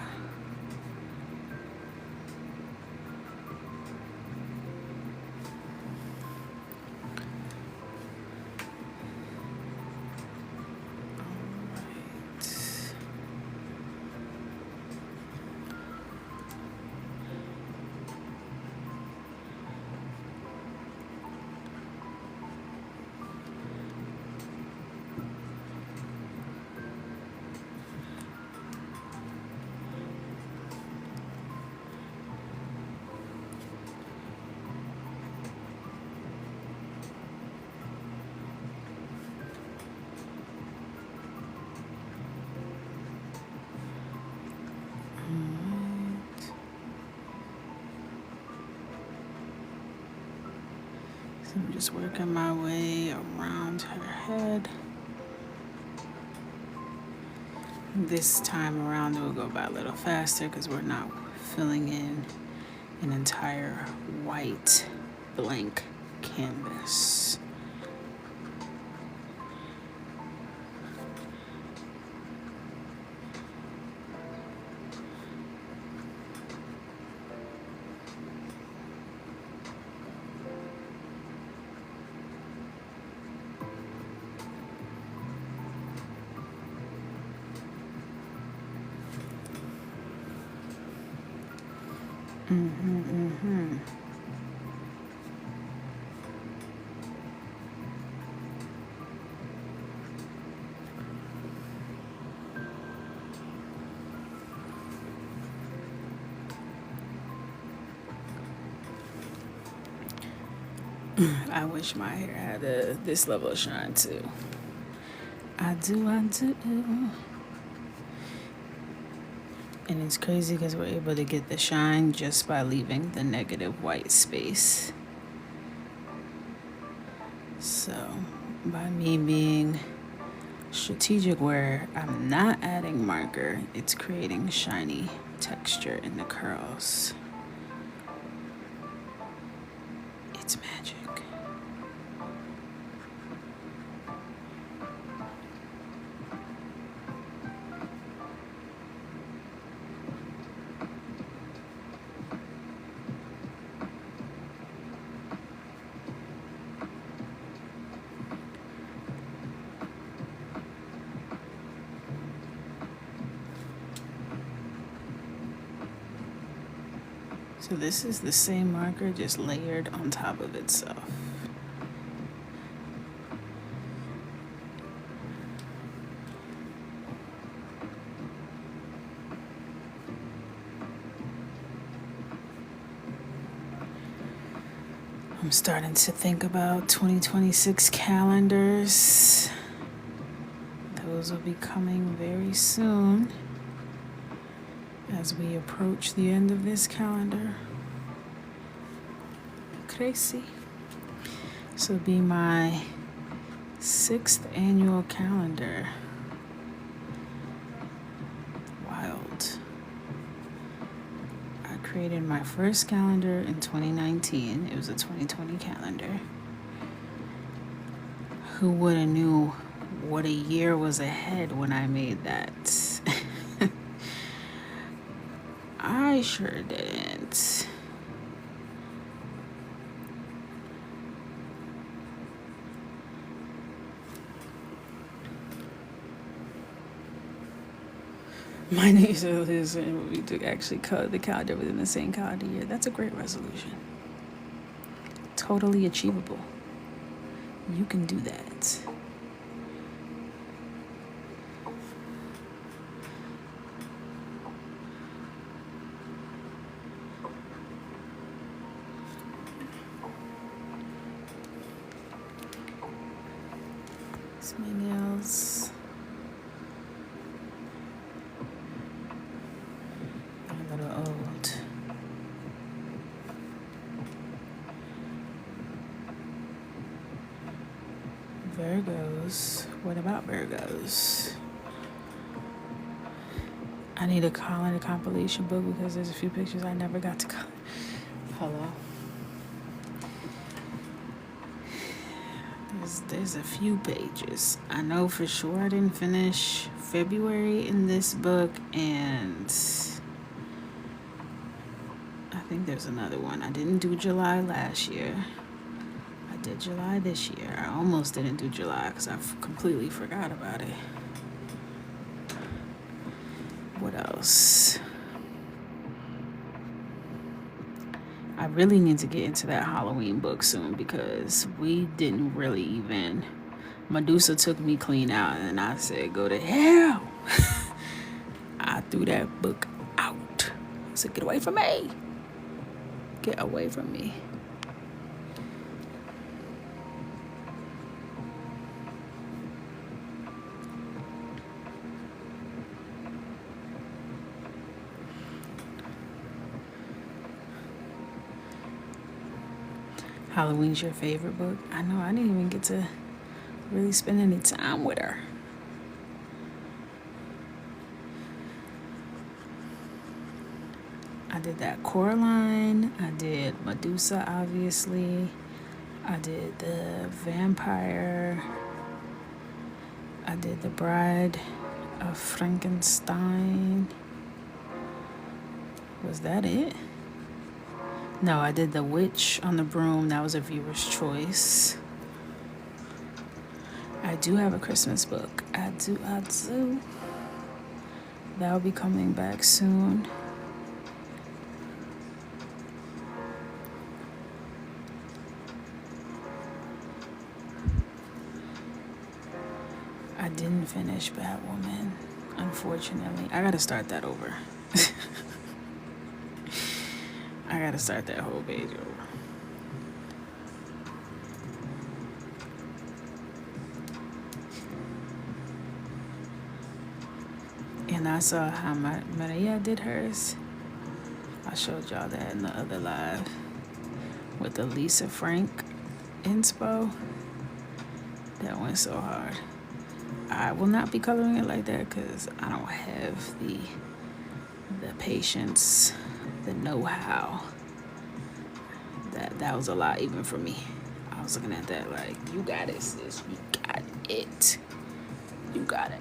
So I'm just working my way around her head. This time around it will go by a little faster because we're not filling in an entire white blank canvas. I wish my hair had this level of shine too. I do. And it's crazy because we're able to get the shine just by leaving the negative white space. So by me being strategic where I'm not adding marker, it's creating shiny texture in the curls. It's magic. So this is the same marker just layered on top of itself. I'm starting to think about 2026 calendars. Those will be coming very soon as we approach the end of this calendar. Crazy. So be my 6th annual calendar. Wild. I created my first calendar in 2019. It was a 2020 calendar. Who would have knew what a year was ahead when I made that? I sure didn't. My niece is we to actually cut the calendar within the same calendar year. That's a great resolution. Totally achievable. You can do that. It's my nails. A little old. Virgos. What about Virgos? I need a calendar compilation book because there's a few pictures I never got to color. Hello. There's a few pages. I know for sure I didn't finish February in this book, and I think there's another one. I didn't do July last year. I did July this year. I almost didn't do July because I completely forgot about it. What else? I really need to get into that Halloween book soon because we didn't really even... Medusa took me clean out and I said, go to hell. I threw that book out. I said, get away from me. Get away from me. Halloween's your favorite book? I know, I didn't even get to really spend any time with her. I did that Coraline. I did Medusa, obviously. I did the Vampire. I did the Bride of Frankenstein. Was that it? No, I did the Witch on the Broom. That was a viewer's choice. I do have a Christmas book. I do. That'll be coming back soon. I didn't finish Batwoman, unfortunately. I gotta start that over. I gotta start that whole page over. And I saw how Maria did hers. I showed y'all that in the other live with the Lisa Frank inspo. That went so hard. I will not be coloring it like that because I don't have the patience, the know-how. That was a lot even for me. I was looking at that like, you got it, sis. You got it. You got it.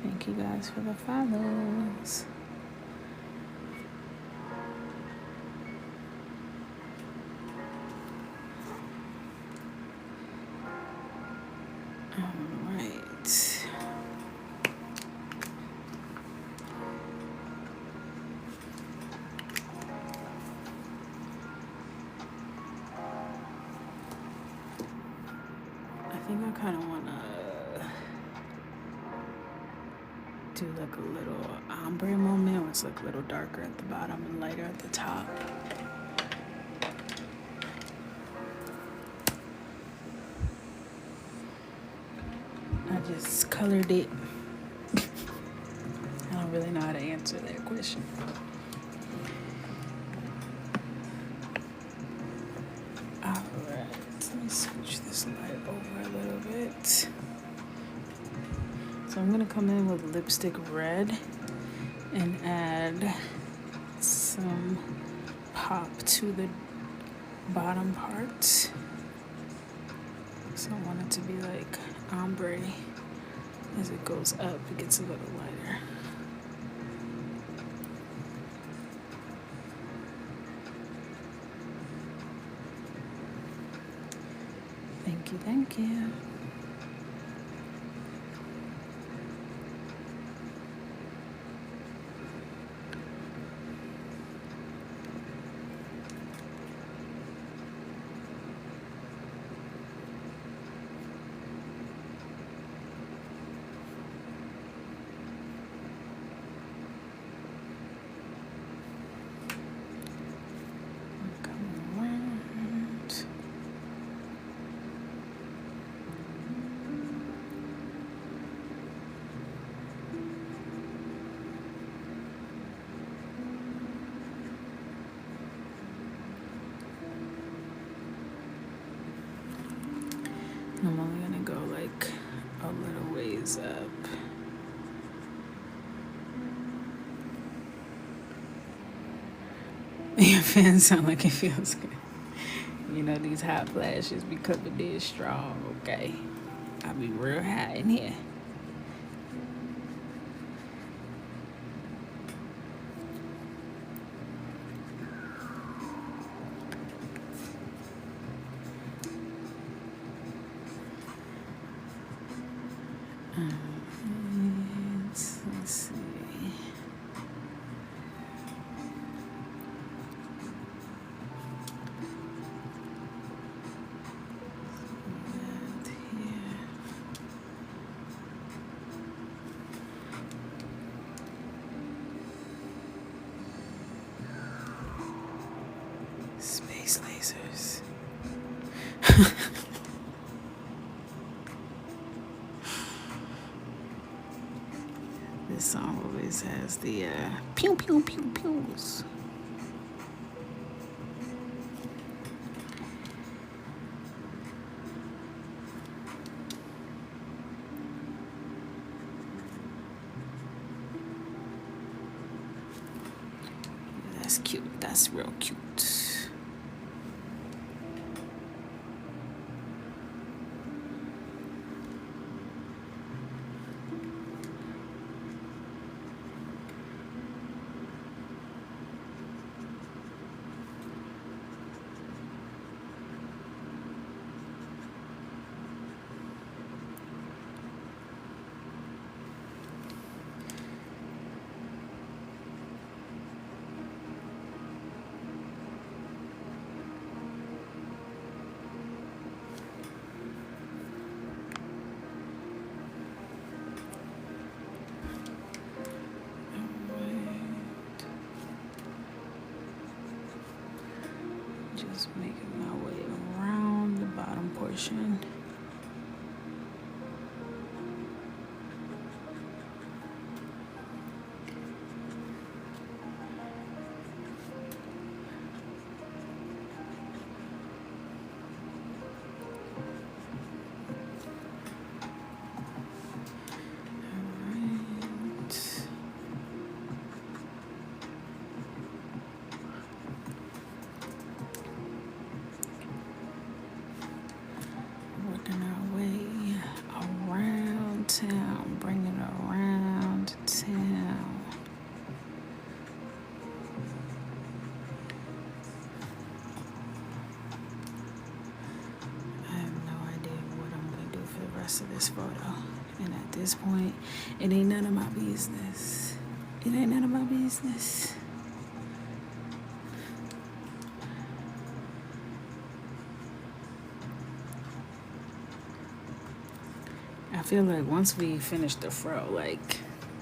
Thank you guys for the follows. All right. I think I kind of want to do like a little ombre moment where it's like a little darker at the bottom and lighter at the top. just colored it. I don't really know how to answer that question. Alright, let me switch this light over a little bit. So I'm gonna come in with lipstick red and add some pop to the bottom part. So I want it to be like ombre. As it goes up, it gets a little lighter. Thank you, thank you. I'm only gonna go like a little ways up. Your fan sound like it feels good. You know, these hot flashes be coming in strong, okay? I be real hot in here. Let's see. Space lasers. This song always has the pew pew pew pews. That's cute. That's real cute. Just making my way around the bottom portion. Working our way around town, bringing it around town. I have no idea what I'm gonna do for the rest of this photo. And at this point, it ain't none of my business. It ain't none of my business. I feel like once we finish the fro, like,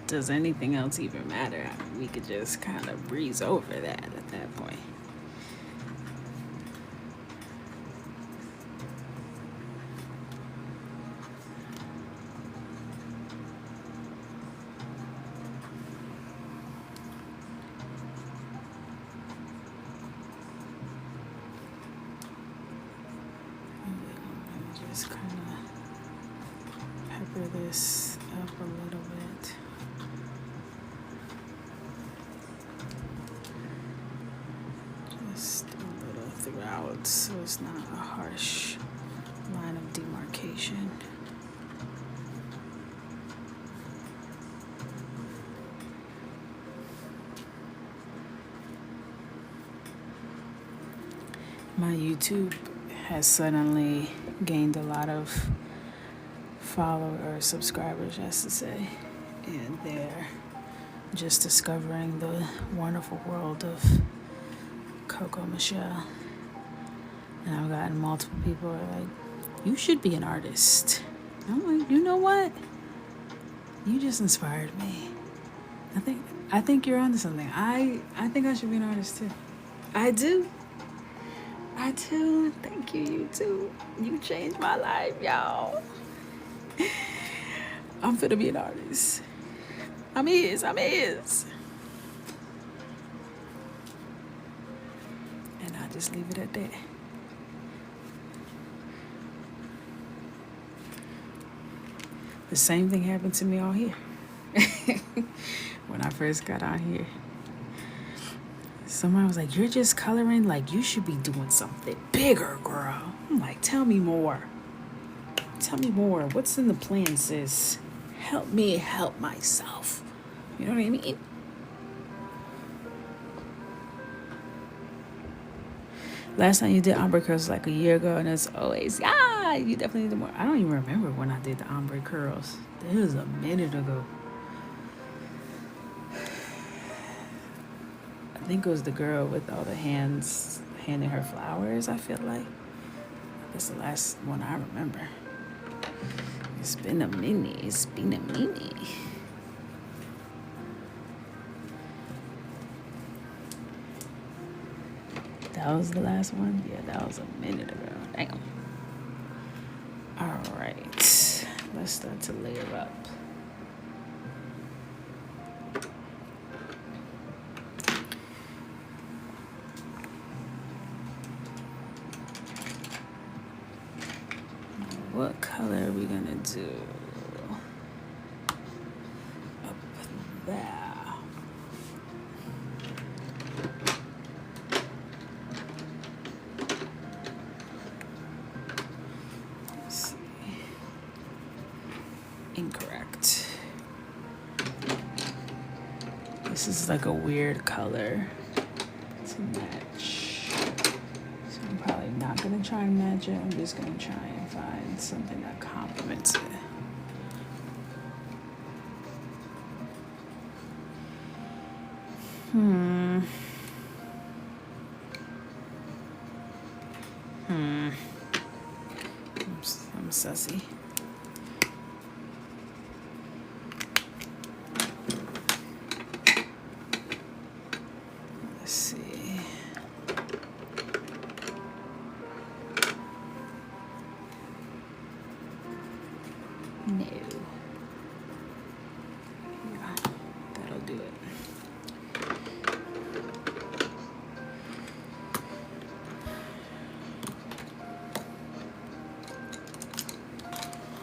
does anything else even matter? I mean, we could just kind of breeze over that at that point. just kind of pepper this up a little bit. Just a little throughout so it's not a harsh line of demarcation. My YouTube has suddenly gained a lot of followers or subscribers, I should say, and they're just discovering the wonderful world of Coco Michelle. And I've gotten multiple people who are like, you should be an artist. I'm like, you know what? You just inspired me. I think you're onto something. I think I should be an artist too. I do. Thank you, you too. You changed my life, y'all. I'm finna be an artist. I'm his. And I just leave it at that. The same thing happened to me on here. When I first got on here. Somebody was like, you're just coloring, like you should be doing something bigger, girl. I'm like, tell me more. What's in the plan, sis? Help me help myself. You know what I mean? Last time you did ombre curls was like a year ago, and it's always, you definitely did more. I don't even remember when I did the ombre curls. It was a minute ago. I think it was the girl with all the hands handing her flowers, I feel like. That's the last one I remember. It's been a minute. That was the last one? Yeah, that was a minute ago. Damn. All right. Let's start to layer up. What color are we gonna do? Up there. Let's see. Incorrect. This is like a weird color to match. So I'm probably not gonna try and match it. I'm just gonna try and find something that complements it. I'm sussy. Let's see. No. Yeah, that'll do it.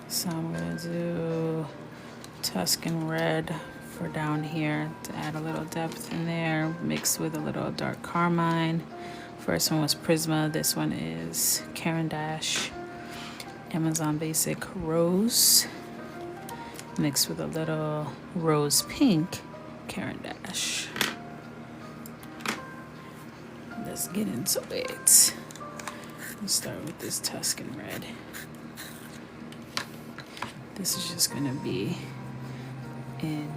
So I'm gonna do Tuscan red for down here to add a little depth in there, mixed with a little dark carmine. First one was Prisma. This one is Caran d'Ache Amazon Basic Rose, mixed with a little rose pink Caran d'Ache. Let's get into it. Let's start with this Tuscan red. This is just gonna be in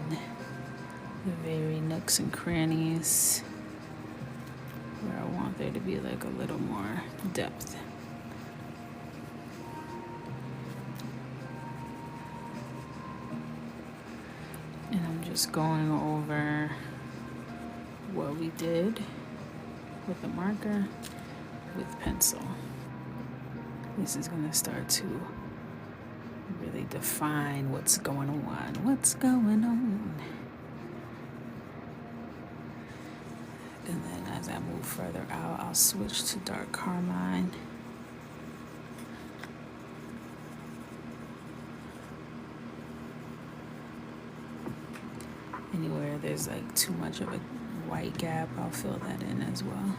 the very nooks and crannies where I want there to be like a little more depth. And I'm just going over what we did with the marker with pencil. This is gonna start to really define what's going on. And then as I move further out, I'll switch to dark carmine. there's like too much of a white gap, I'll fill that in as well.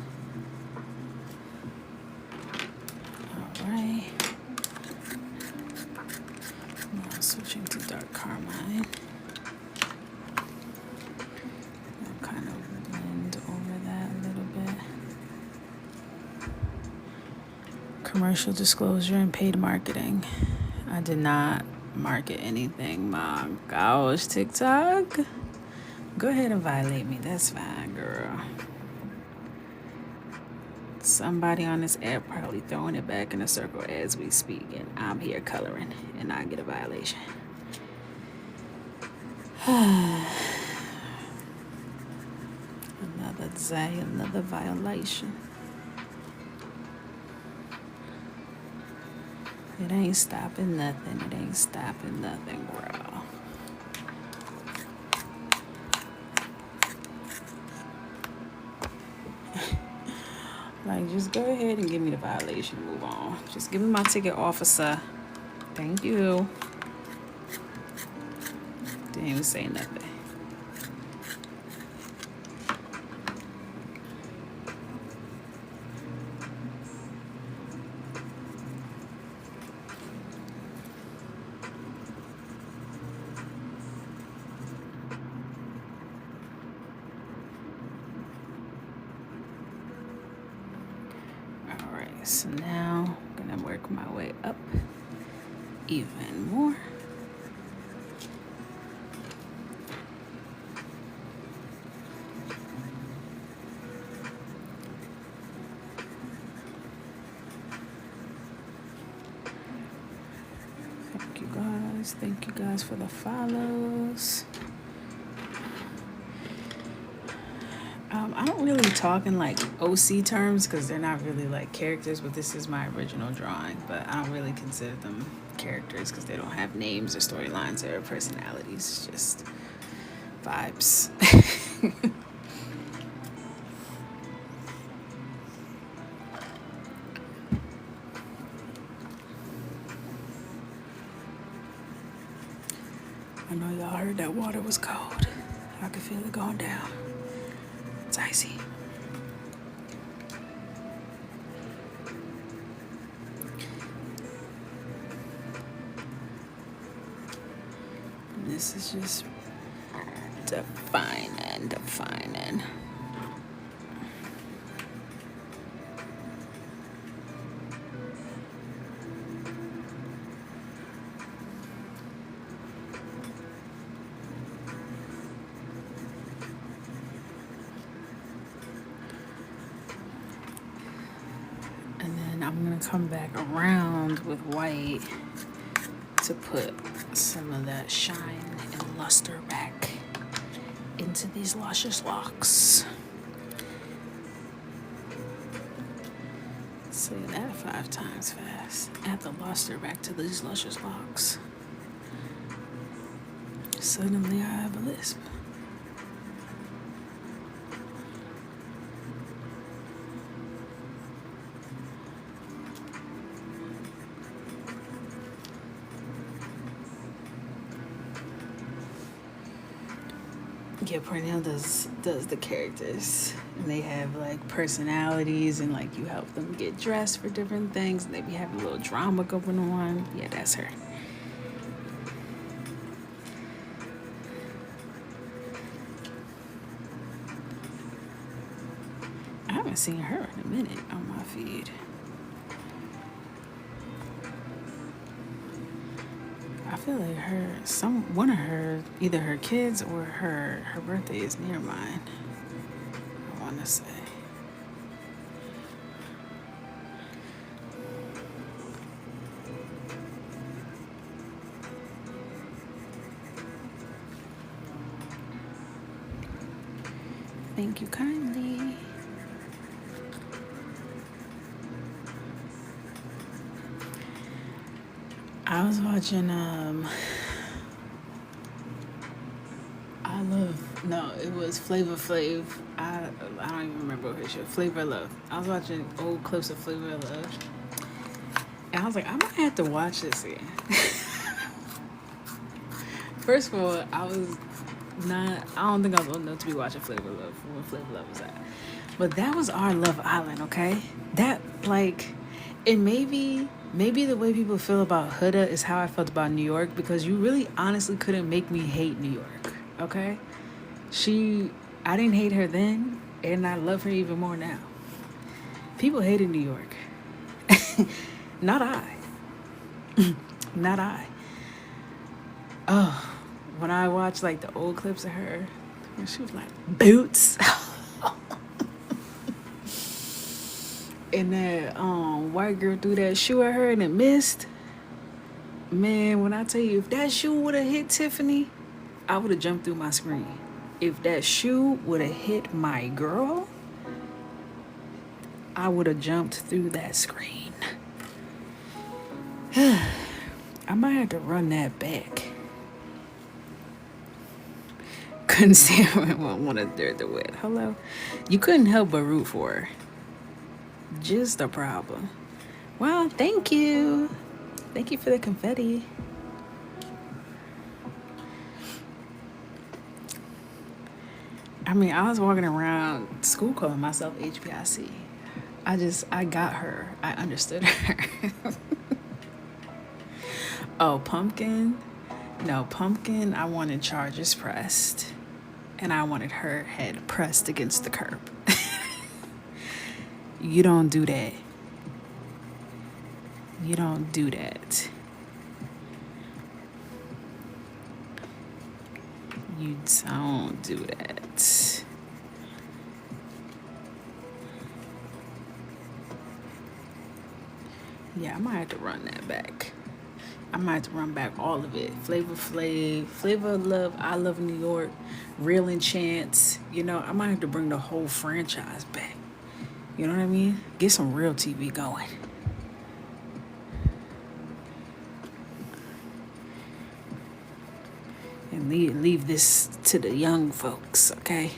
Alright. Now switching to dark carmine. I'll kind of blend over that a little bit. Commercial disclosure and paid marketing. I did not market anything. My gosh, TikTok. Go ahead and violate me. That's fine, girl. Somebody on this app probably throwing it back in a circle as we speak, and I'm here coloring, and I get a violation. Another violation. It ain't stopping nothing. It ain't stopping nothing, bro. Like, just go ahead and give me the violation. Move on. Just give me my ticket, officer. Thank you. Didn't even say nothing. So now I'm gonna work my way up even more. Thank you guys. Thank you guys for the follows. I don't really talk in like OC terms because they're not really like characters, but this is my original drawing. But I don't really consider them characters because they don't have names or storylines or personalities, just vibes. I know y'all heard that water was cold. I could feel it going down. It's icy. This is just defining. I'm gonna come back around with white to put some of that shine and luster back into these luscious locks. Say that 5 times fast. Add the luster back to these luscious locks. Suddenly I have a lisp. Yeah, Pernell does the characters, and they have like personalities, and like you help them get dressed for different things, and they be having a little drama going on. Yeah, that's her. I haven't seen her in a minute on my feed. I feel like one of her, either her kids or her birthday is near mine, I want to say. Thank you kindly. I was watching it was Flavor Flav. I don't even remember what show. Flavor of Love. I was watching old clips of Flavor of Love, and I was like, I might have to watch this again. First of all, I was Not, I don't think I was old enough to be watching Flavor Love when Flavor Love was at. But that was our Love Island, okay? That, like, and maybe the way people feel about Huda is how I felt about New York, because you really honestly couldn't make me hate New York, okay? I didn't hate her then, and I love her even more now. People hated New York. Not I. Not I. Oh, when I watched like the old clips of her, when she was like, boots. And that white girl threw that shoe at her and it missed. Man, when I tell you, if that shoe would have hit Tiffany, I would have jumped through my screen. If that shoe would have hit my girl, I would have jumped through that screen. I might have to run that back. Couldn't stand when one of the wet. Hello? You couldn't help but root for her. Just a problem. Well, thank you. Thank you for the confetti. I mean, I was walking around school calling myself HBIC. I got her. I understood her. Oh, pumpkin? No, pumpkin, I wanted charges pressed. And I wanted her head pressed against the curb. You don't do that. You don't do that. You don't do that. Yeah, I might have to run that back. I might have to run back all of it. Flavor Flav, Flavor of Love, I Love New York, Real and Chance. You know, I might have to bring the whole franchise back. You know what I mean? Get some real TV going. And leave this to the young folks, okay?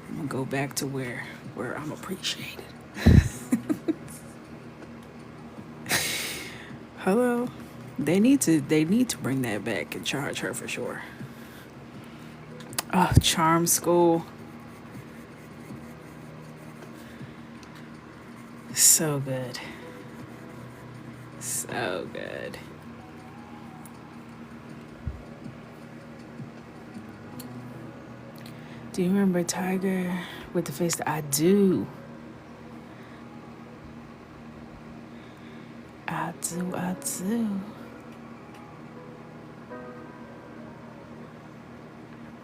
I'm gonna go back to where I'm appreciated. Hello? They need to bring that back and charge her for sure. Oh, Charm School. So good. So good. Do you remember Tiger with the face that I do? I do.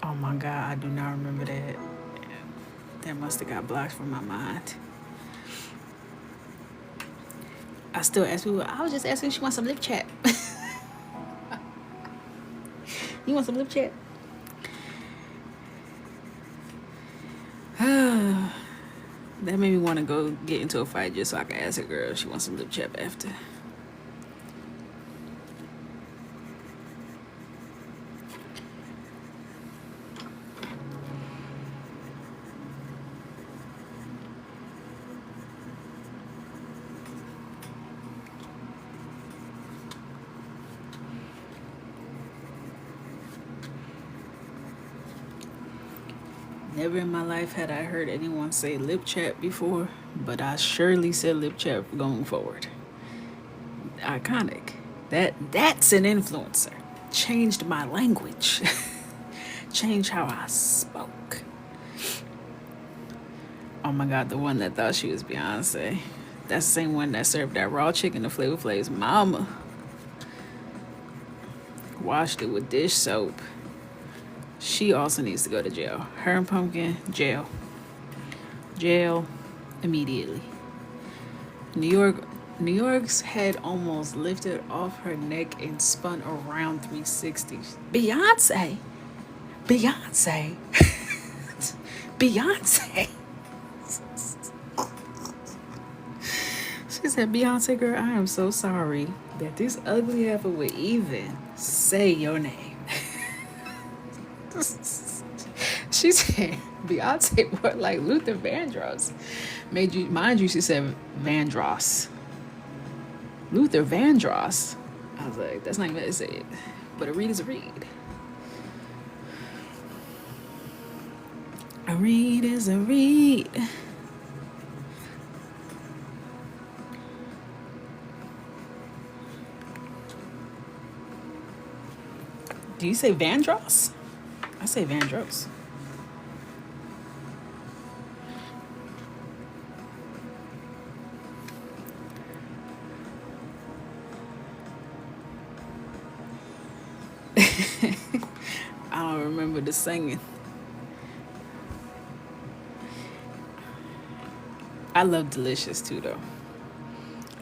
Oh my God, I do not remember that. That must have got blocked from my mind. I still ask people, I was just asking if she wants some lip chat. You want some lip chat? That made me want to go get into a fight just so I can ask a girl if she wants some lip chat after. Never in my life had I heard anyone say lip chat before, but I surely said lip chat going forward. Iconic. That's an influencer. Changed my language. Changed how I spoke. Oh my God, the one that thought she was Beyonce. That's the same one that served that raw chicken to Flavor Flav's mama. Washed it with dish soap. She also needs to go to jail. Her and Pumpkin, jail. Jail immediately. New York's head almost lifted off her neck and spun around 360. Beyonce. Beyonce. Beyonce. She said, Beyonce girl, I am so sorry that this ugly heifer would even say your name. She said Beyonce wore like Luther Vandross. Mind you, she said Vandross. Luther Vandross. I was like, that's not even how to say it. But a read is a read. A read is a read. Do you say Vandross? I say Vandross. I don't remember the singing. I love Delicious too, though.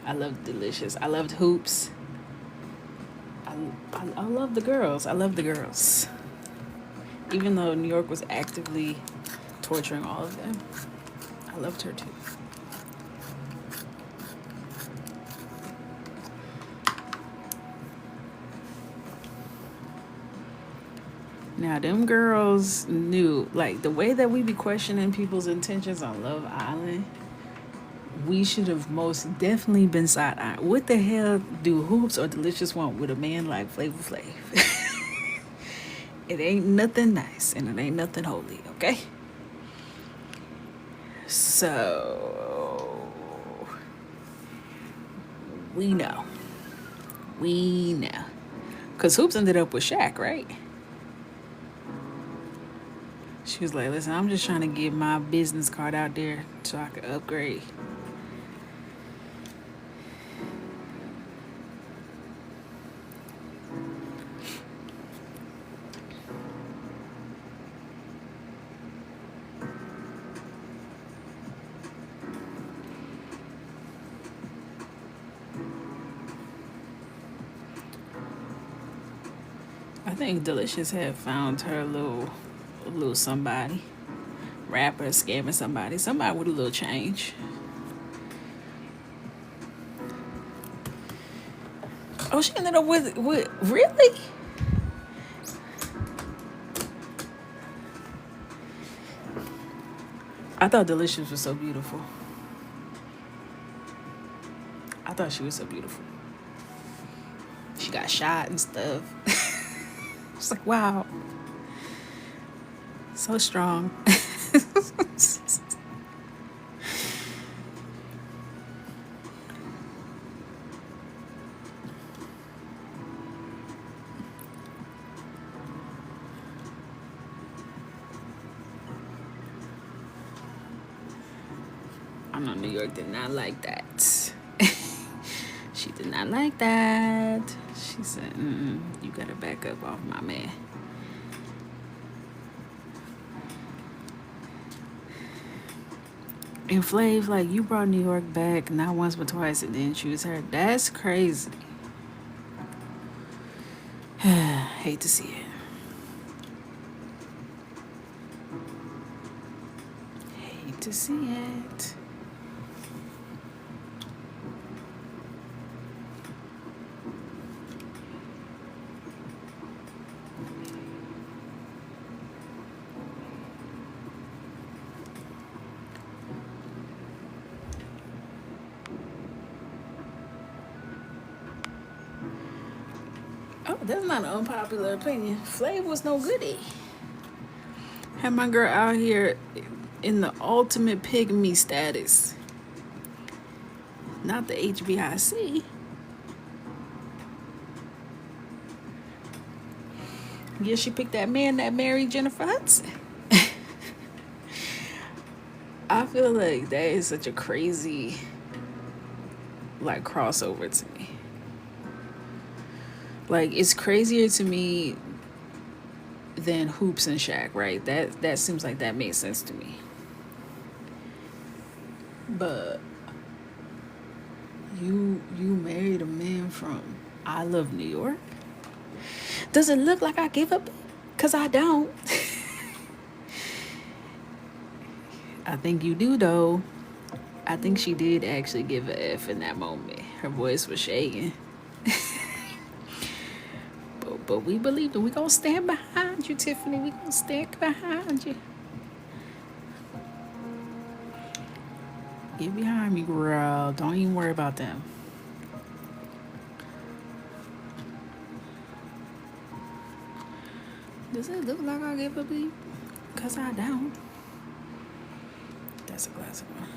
I love Delicious. I loved Hoops. I love the girls. I love the girls. Even though New York was actively torturing all of them, I loved her too. Now, them girls knew, like, the way that we be questioning people's intentions on Love Island, we should have most definitely been side-eyed. What the hell do Hoops or Delicious want with a man like Flavor Flav? It ain't nothing nice and it ain't nothing holy, okay? So, we know. We know. Because Hoops ended up with Shaq, right? She was like, listen, I'm just trying to get my business card out there so I can upgrade. I think Delicious had found her little somebody. Rapper scamming somebody with a little change. Oh, she ended up with really? I thought Delicious was so beautiful. I thought she was so beautiful. She got shot and stuff. It's like, wow. So strong. I know New York did not like that. She did not like that. She said, you gotta back up off my man. And Flav, like, you brought New York back not once but twice and didn't choose her. That's crazy. Hate to see it. Hate to see it. Oh, that's not an unpopular opinion. Flav was no goodie. Had my girl out here in the ultimate pygmy status. Not the HBIC. Guess she picked that man that married Jennifer Hudson. I feel like that is such a crazy, like, crossover to me. Like, it's crazier to me than Hoops and Shaq, right? That seems like that made sense to me. But you married a man from I Love New York? Does it look like I give up? Because I don't. I think you do, though. I think she did actually give a F in that moment. Her voice was shaking. But we believe that we're going to stand behind you, Tiffany. We're going to stand behind you. Get behind me, girl. Don't even worry about them. Does it look like I give a beat? Because I don't. That's a classic one.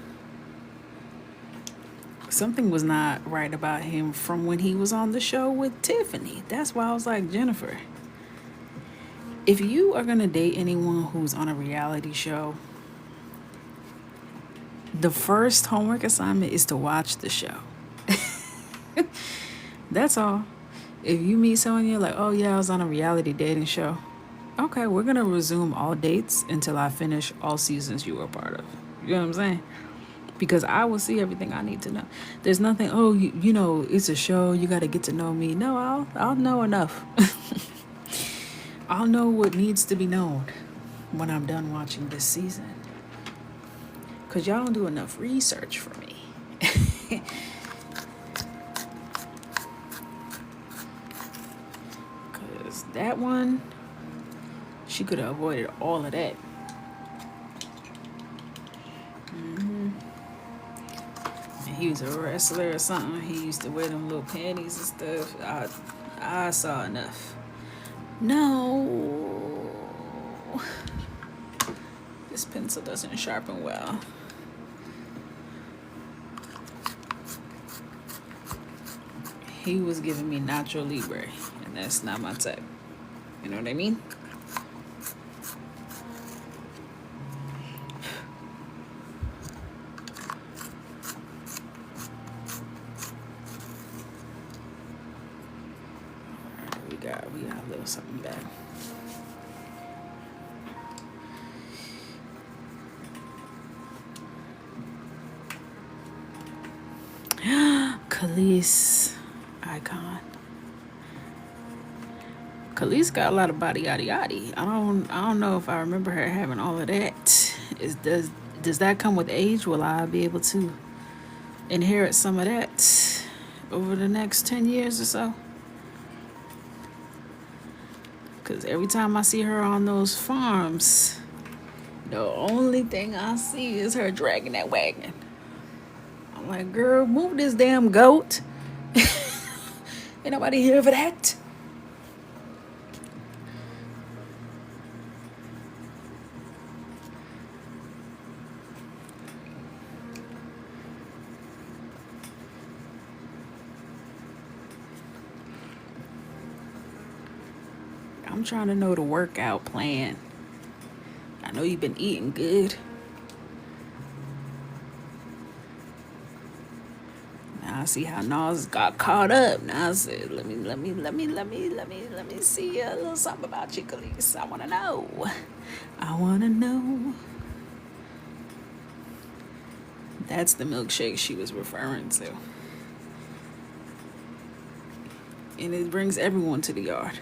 Something was not right about him from when he was on the show with Tiffany. That's why I was like, Jennifer, if you are going to date anyone who's on a reality show, the first homework assignment is to watch the show. That's all. If you meet someone, you're like, oh yeah, I was on a reality dating show. Okay, we're going to resume all dates until I finish all seasons you were a part of. You know what I'm saying? Because I will see everything I need to know. There's nothing, oh, you know, it's a show, you got to get to know me. No, I'll know enough. I'll know what needs to be known when I'm done watching this season. Because y'all don't do enough research for me. Because that one, she could have avoided all of that. He was a wrestler or something. He used to wear them little panties and stuff. I saw enough. No. This pencil doesn't sharpen well. He was giving me Nacho Libre, and that's not my type. You know what I mean? We got a little something back. Khalees, icon. Khalees got a lot of body yaddy yaddy. I don't know if I remember her having all of that. Does that come with age? Will I be able to inherit some of that over the next 10 years or so? Because every time I see her on those farms, the only thing I see is her dragging that wagon. I'm like, girl, move this damn goat. Ain't nobody here for that. I'm trying to know the workout plan. I know you've been eating good. Now I see how Nas got caught up. Now I said, let me see a little something about you, Khalees. I wanna know. That's the milkshake she was referring to. And it brings everyone to the yard.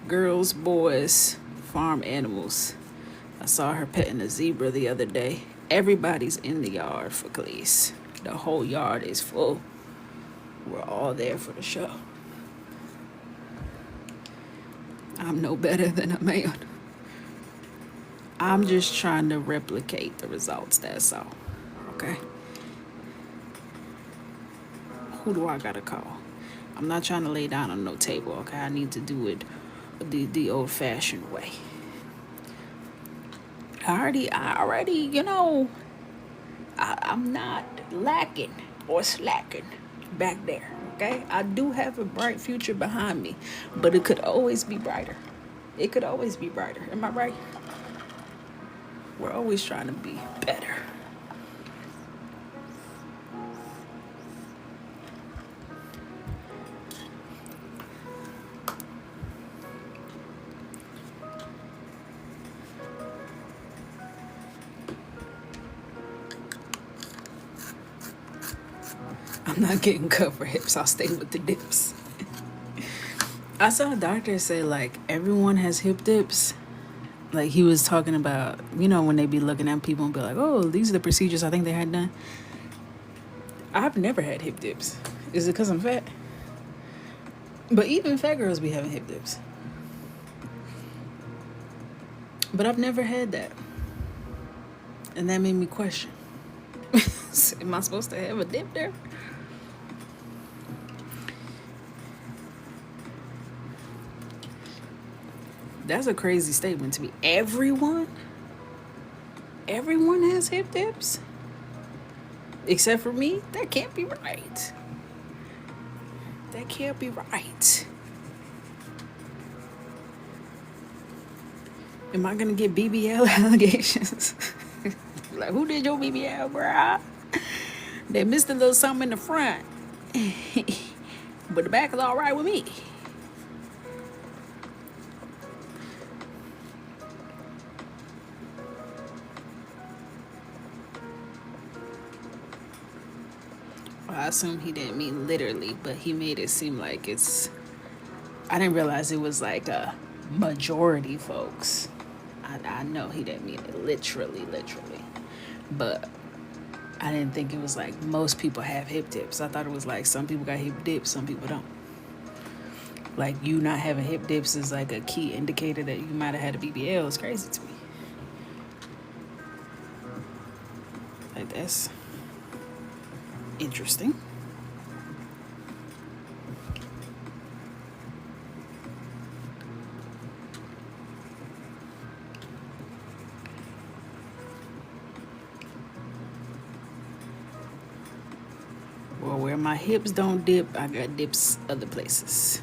Girls, boys, farm animals. I saw her petting a zebra the other day. Everybody's in the yard for Khalees. The whole yard is full. We're all there for the show. I'm no better than a man. I'm just trying to replicate the results, that's all. Okay? Who do I gotta call? I'm not trying to lay down on no table, okay? I need to do it the old-fashioned way. I already, you know, I'm not lacking or slacking back there, okay? I do have a bright future behind me, but it could always be brighter. It could always be brighter. Am I right? We're always trying to be better. I'm not getting cut for hips. I'll stay with the dips. I saw a doctor say, like, everyone has hip dips. Like, he was talking about, you know, when they be looking at people and be like, oh, these are the procedures I think they had done. I've never had hip dips. Is it because I'm fat? But even fat girls be having hip dips. But I've never had that. And that made me question. Am I supposed to have a dip there? That's a crazy statement to be. Everyone? everyone has hip dips except for me? That can't be right. That can't be right. Am I gonna get BBL allegations? Like, who did your BBL, bruh? They missed a little something in the front, but the back is all right with me. Well, I assume he didn't mean literally, but he made it seem like it's. I didn't realize it was like a majority, folks. I know he didn't mean it literally, but I didn't think it was like most people have hip dips. I thought it was like some people got hip dips, some people don't. Like, you not having hip dips is like a key indicator that you might have had a BBL. It's crazy to me. Like, that's interesting. Well, where my hips don't dip, I got dips other places.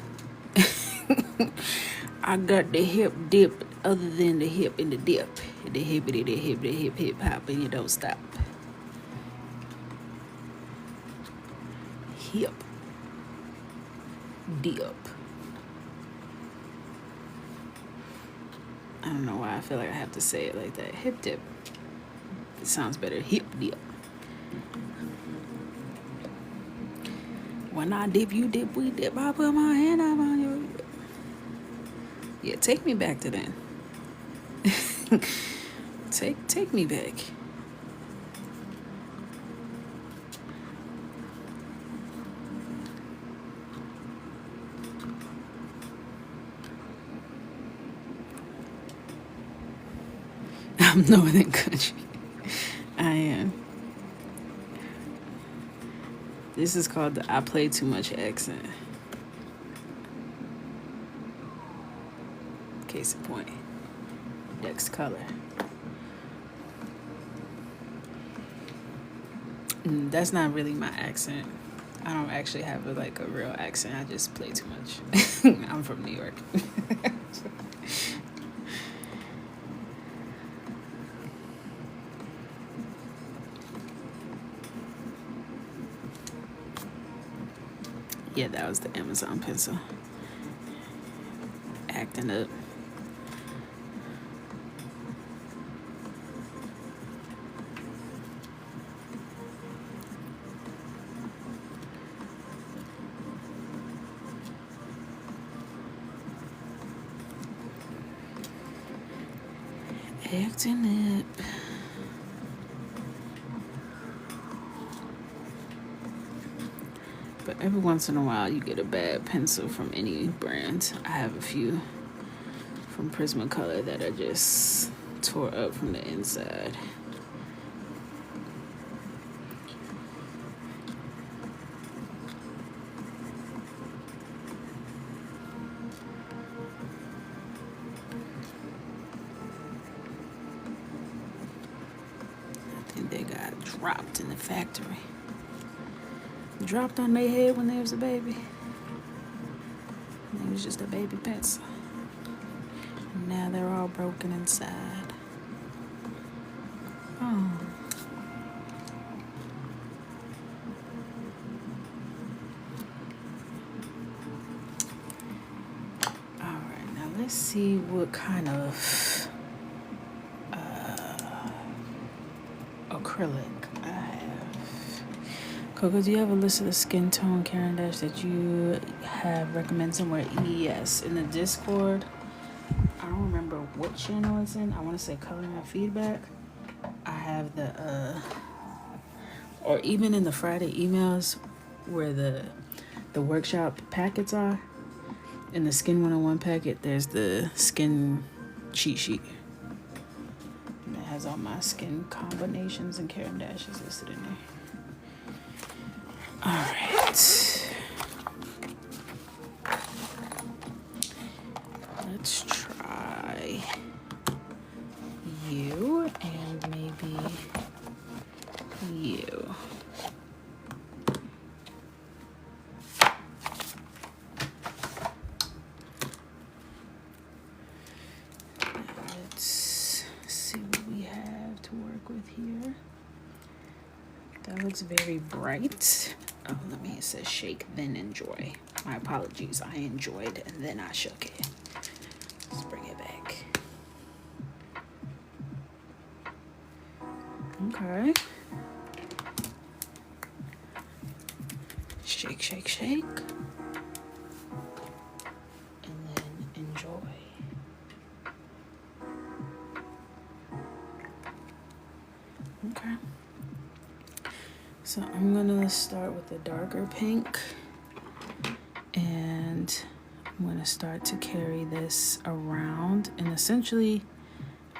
I got the hip dip other than the hip in the dip. The hippity, the hip hop, and you don't stop. Hip dip. I don't know why I feel like I have to say it like that. Hip dip. It sounds better. Hip dip. When I dip, you dip, we dip. I put my hand up on you. Yeah, take me back to then. Take me back. I'm Northern Country. I am. This is called the I Play Too Much accent. Case in point. Next color. That's not really my accent. I don't actually have a real accent. I just play too much. I'm from New York. Yeah, that was the Amazon pencil. Acting up. Acting up. But every once in a while you get a bad pencil from any brand. I have a few from Prismacolor that are just tore up from the inside. I think they got dropped in the factory. Dropped on their head when they was a baby. It was just a baby pencil. And now they're all broken inside. Oh. Alright, now let's see what kind of acrylic I have. Coco, do you have a list of the skin tone Karen Dash that you have recommended somewhere? Yes, in the Discord. I don't remember what channel it's in. I want to say Color and Feedback. I have the or even in the Friday emails where the workshop packets are. In the Skin 101 packet, there's the skin cheat sheet. And it has all my skin combinations and Karen Dashes listed in there. All right. Let's try you and maybe it's very bright. Oh, let me, it says shake, then enjoy. My apologies. I enjoyed and then I shook it. Let's bring it back. Okay. Shake, shake, shake. And then enjoy. Okay. So I'm gonna start with the darker pink, and I'm gonna start to carry this around, and essentially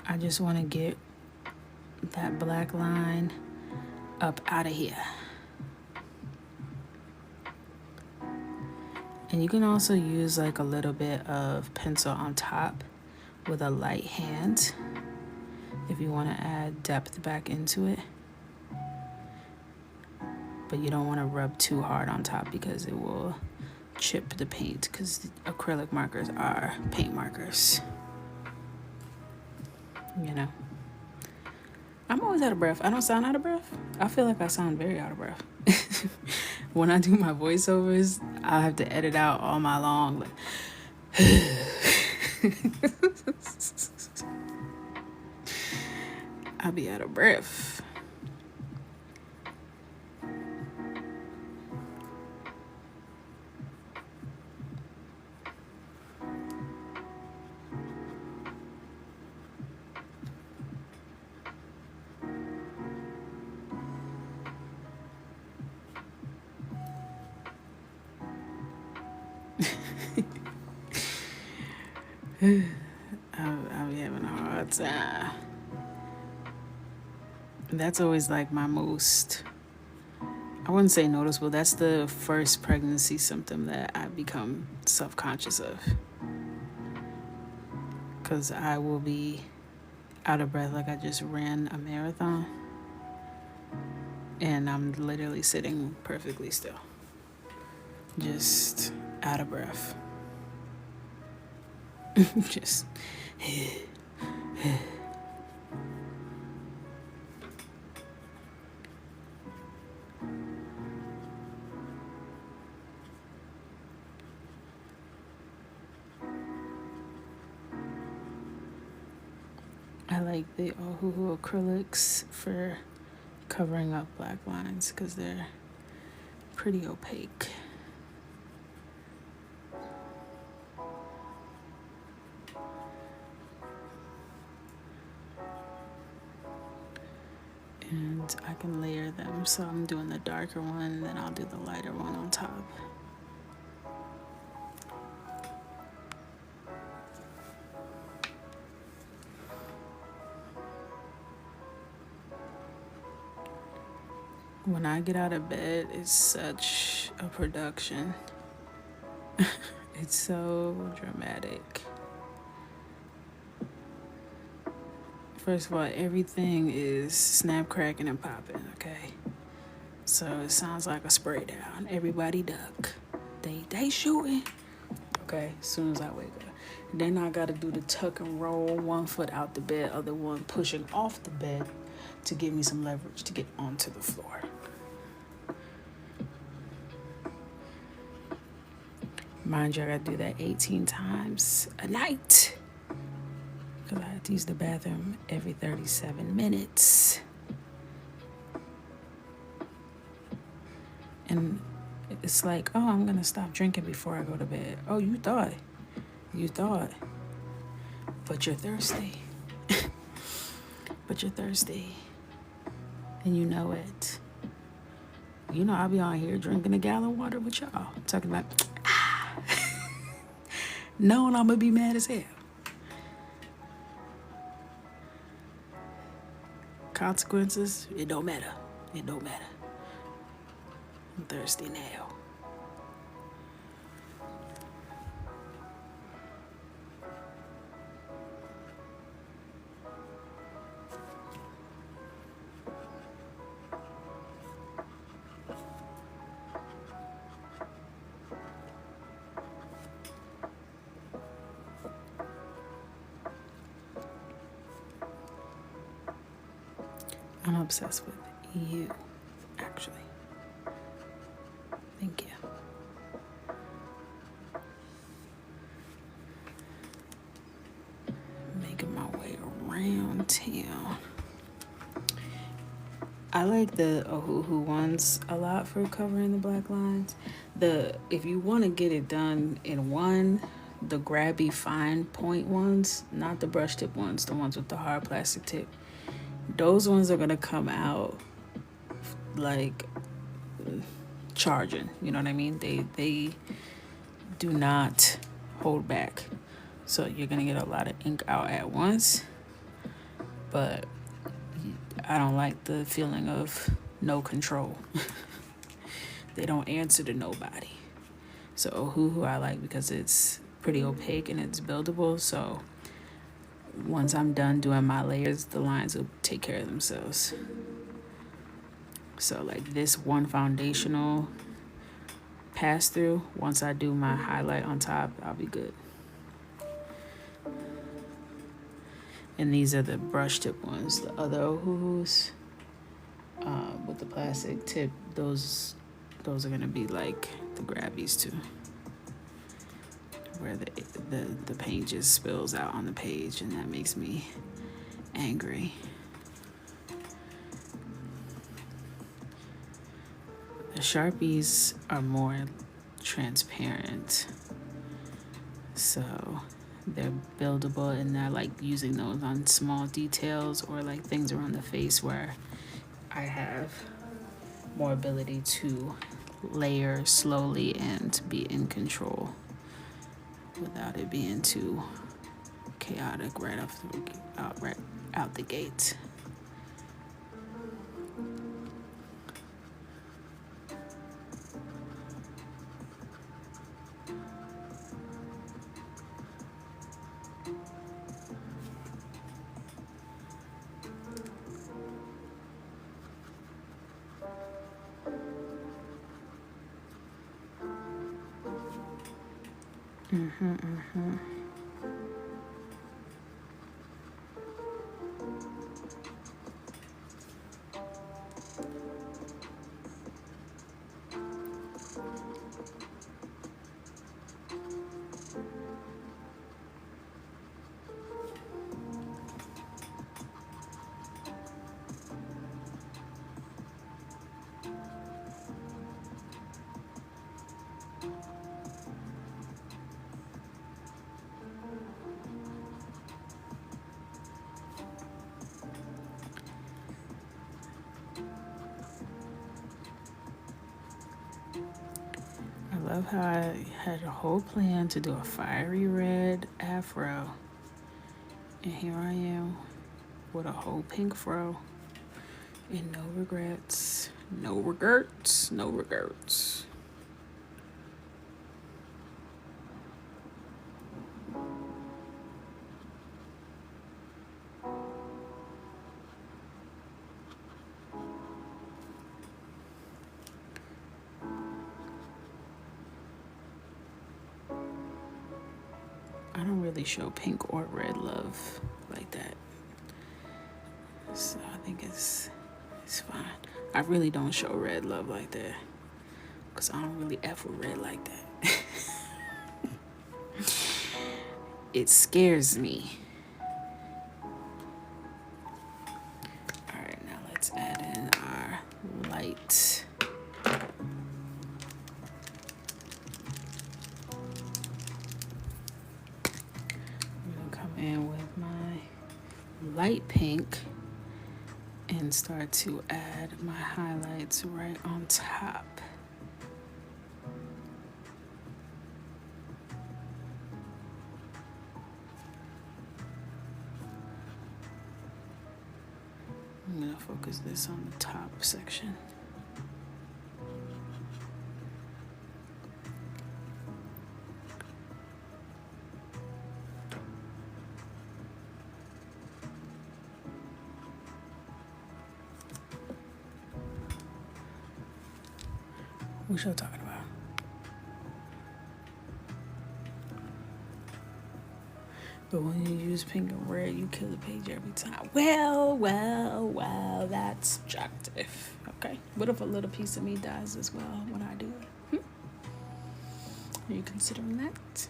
I just want to get that black line up out of here. And you can also use like a little bit of pencil on top with a light hand if you want to add depth back into it. But you don't want to rub too hard on top because it will chip the paint, because acrylic markers are paint markers. You know? I'm always out of breath. I don't sound out of breath. I feel like I sound very out of breath. When I do my voiceovers, I have to edit out all my long, like, I'll be out of breath. I'll be having a hard time. That's always like my most, I wouldn't say noticeable, that's the first pregnancy symptom that I become self-conscious of. Because I will be out of breath like I just ran a marathon. And I'm literally sitting perfectly still. Just out of breath. Just I like the Ohuhu acrylics for covering up black lines because they're pretty opaque. And I can layer them, so I'm doing the darker one, and then I'll do the lighter one on top. When I get out of bed, it's such a production. It's so dramatic. First of all, everything is snap, cracking, and popping, okay? So it sounds like a spray down. Everybody duck. They shooting. Okay, as soon as I wake up. Then I gotta do the tuck and roll, 1 foot out the bed, other one pushing off the bed to give me some leverage to get onto the floor. Mind you, I gotta do that 18 times a night. Because I have to use the bathroom every 37 minutes. And it's like, oh, I'm gonna stop drinking before I go to bed. Oh, you thought. But you're thirsty. But you're thirsty. And you know it. You know, I'll be on here drinking a gallon of water with y'all. Talking about, knowing I'm gonna be mad as hell. Consequences, it don't matter. It don't matter. I'm thirsty now. I'm obsessed with you, actually. Teal. I like the Ohuhu ones a lot for covering the black lines. If you want to get it done in one, the grabby fine point ones, not the brush tip ones, the ones with the hard plastic tip, those ones are gonna come out like charging. You know what I mean? They do not hold back, so you're gonna get a lot of ink out at once. But I don't like the feeling of no control. They don't answer to nobody. So Ohuhu I like because it's pretty opaque and it's buildable. So once I'm done doing my layers, the lines will take care of themselves. So like this one foundational pass through, once I do my highlight on top, I'll be good. And these are the brush tip ones. The other Ohuhus with the plastic tip, those are gonna be like the grabbies too, where the paint just spills out on the page, and that makes me angry. The Sharpies are more transparent, so they're buildable, and I like using those on small details or like things around the face where I have more ability to layer slowly and be in control without it being too chaotic right out the gate. I love how I had a whole plan to do a fiery red afro, and here I am with a whole pink fro, and no regrets, no regrets, no regrets. I don't really show pink or red love like that, so I think it's fine. I really don't show red love like that because I don't really F with red like that. It scares me. All right, now let's add in our light. In with my light pink and start to add my highlights right on top. I'm gonna focus this on the top section. What y'all talking about? But when you use pink and red, you kill the page every time. Well, that's subjective. Okay. What if a little piece of me dies as well when I do it? Are you considering that?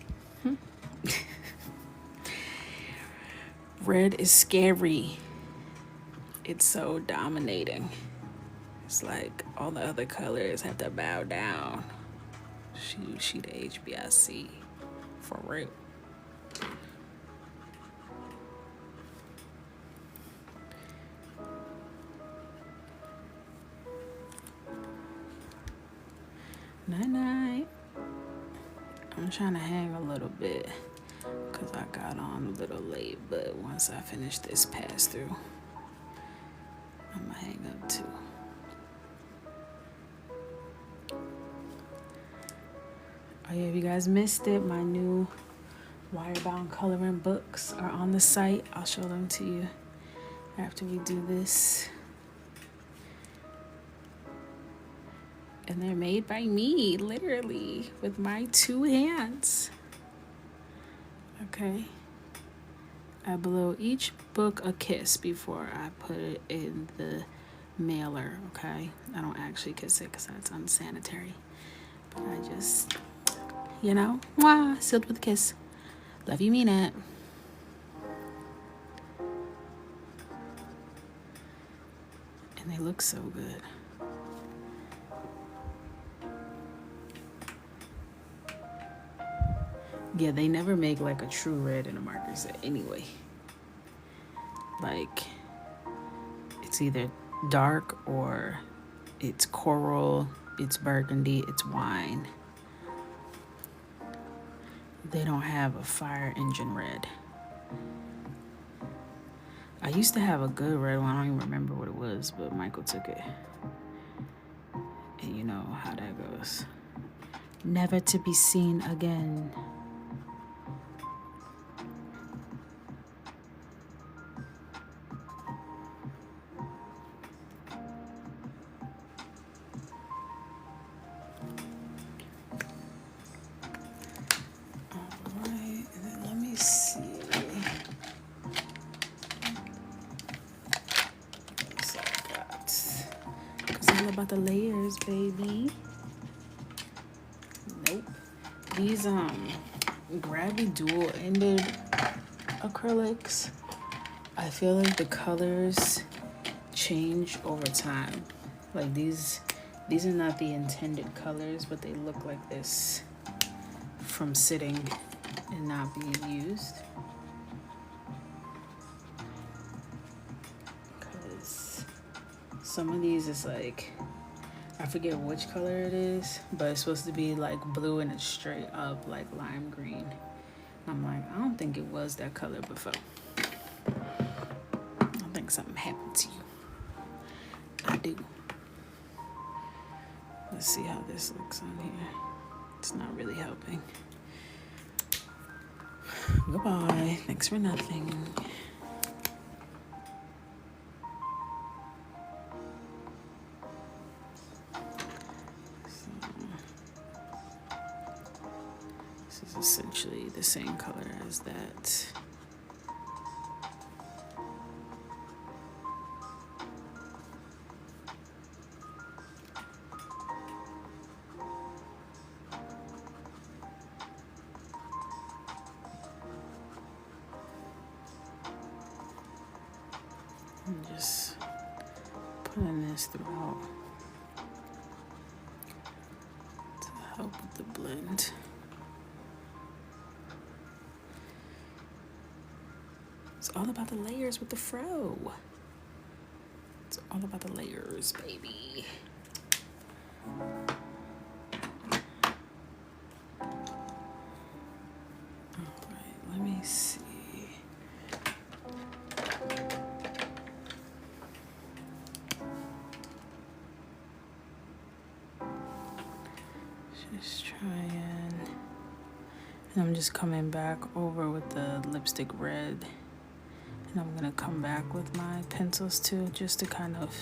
Red is scary. It's so dominating. It's like all the other colors have to bow down. She the HBIC. For real. Night night. I'm trying to hang a little bit because I got on a little late, but once I finish this pass through, I'm gonna hang up too. Oh yeah, if you guys missed it, my new wire-bound coloring books are on the site. I'll show them to you after we do this. And they're made by me, literally, with my 2 hands. Okay. I blow each book a kiss before I put it in the mailer, okay? I don't actually kiss it because that's unsanitary. But I just, you know, mwah, sealed with a kiss. Love you, mean it. And they look so good. Yeah, they never make like a true red in a marker set anyway. Like, it's either dark or it's coral, it's burgundy, it's wine. They don't have a fire engine red. I used to have a good red one. I don't even remember what it was, but Michael took it. And you know how that goes. Never to be seen again. About the layers, baby. Nope. These gravity dual-ended acrylics, I feel like the colors change over time. Like these are not the intended colors, but they look like this from sitting and not being used. Because some of these is like, I forget which color it is, but it's supposed to be like blue and it's straight up like lime green. I'm like, I don't think it was that color before. I think something happened to you. I do. Let's see how this looks on here. It's not really helping. Goodbye. Thanks for nothing. Essentially the same color as that. I'm just putting this throughout to help with the blend. It's all about the layers with the fro. It's all about the layers, baby. All right, let me see. Just trying. And I'm just coming back over with the lipstick red. And I'm gonna come back with my pencils too, just to kind of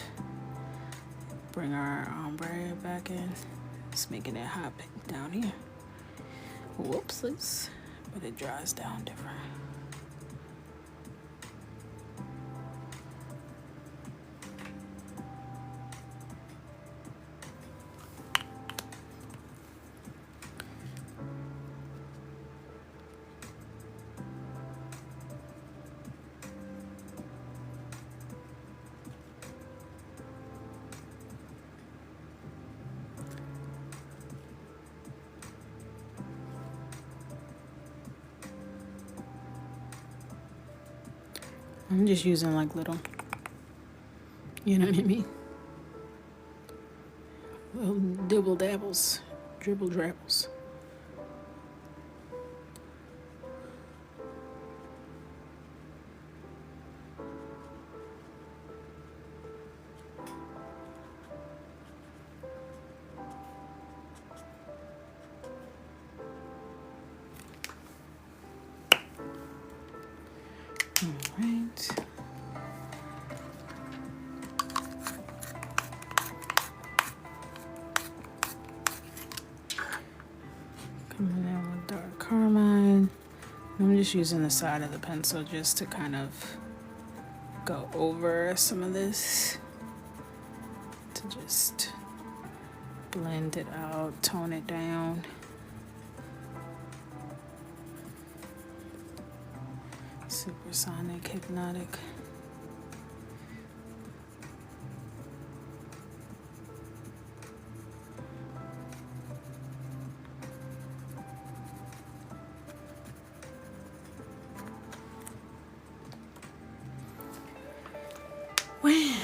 bring our ombre back in. It's making it hot down here. Whoopsies, but it dries down different. I'm just using like little, you know what I mean? Little dibble dabbles, dribble drabbles. All right. Coming in with dark carmine. I'm just using the side of the pencil just to kind of go over some of this, to just blend it out, tone it down. Supersonic, hypnotic. Wow,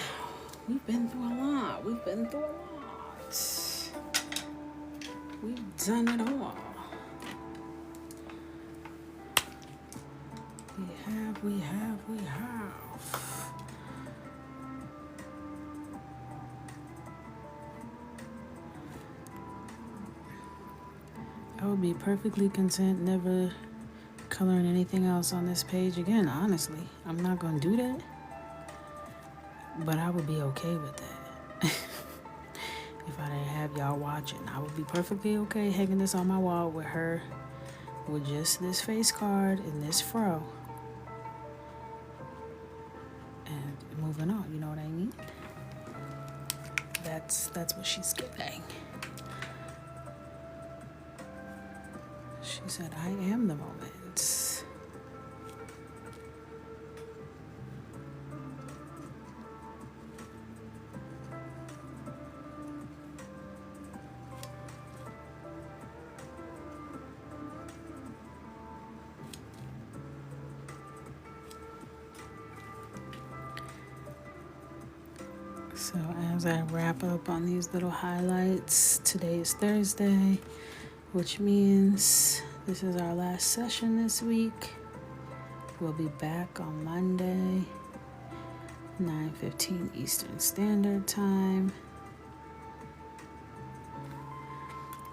we've been through a lot. We've been through a lot. We've done it all. We have. I would be perfectly content never coloring anything else on this page again, honestly. I'm not gonna do that, but I would be okay with that. If I didn't have y'all watching, I would be perfectly okay hanging this on my wall with her, with just this face card and this fro, and moving on. You know what I mean? That's what she's getting. She said, "I am the moment." So as I wrap up on these little highlights, today is Thursday, which means this is our last session this week. We'll be back on Monday, 9:15 Eastern Standard Time.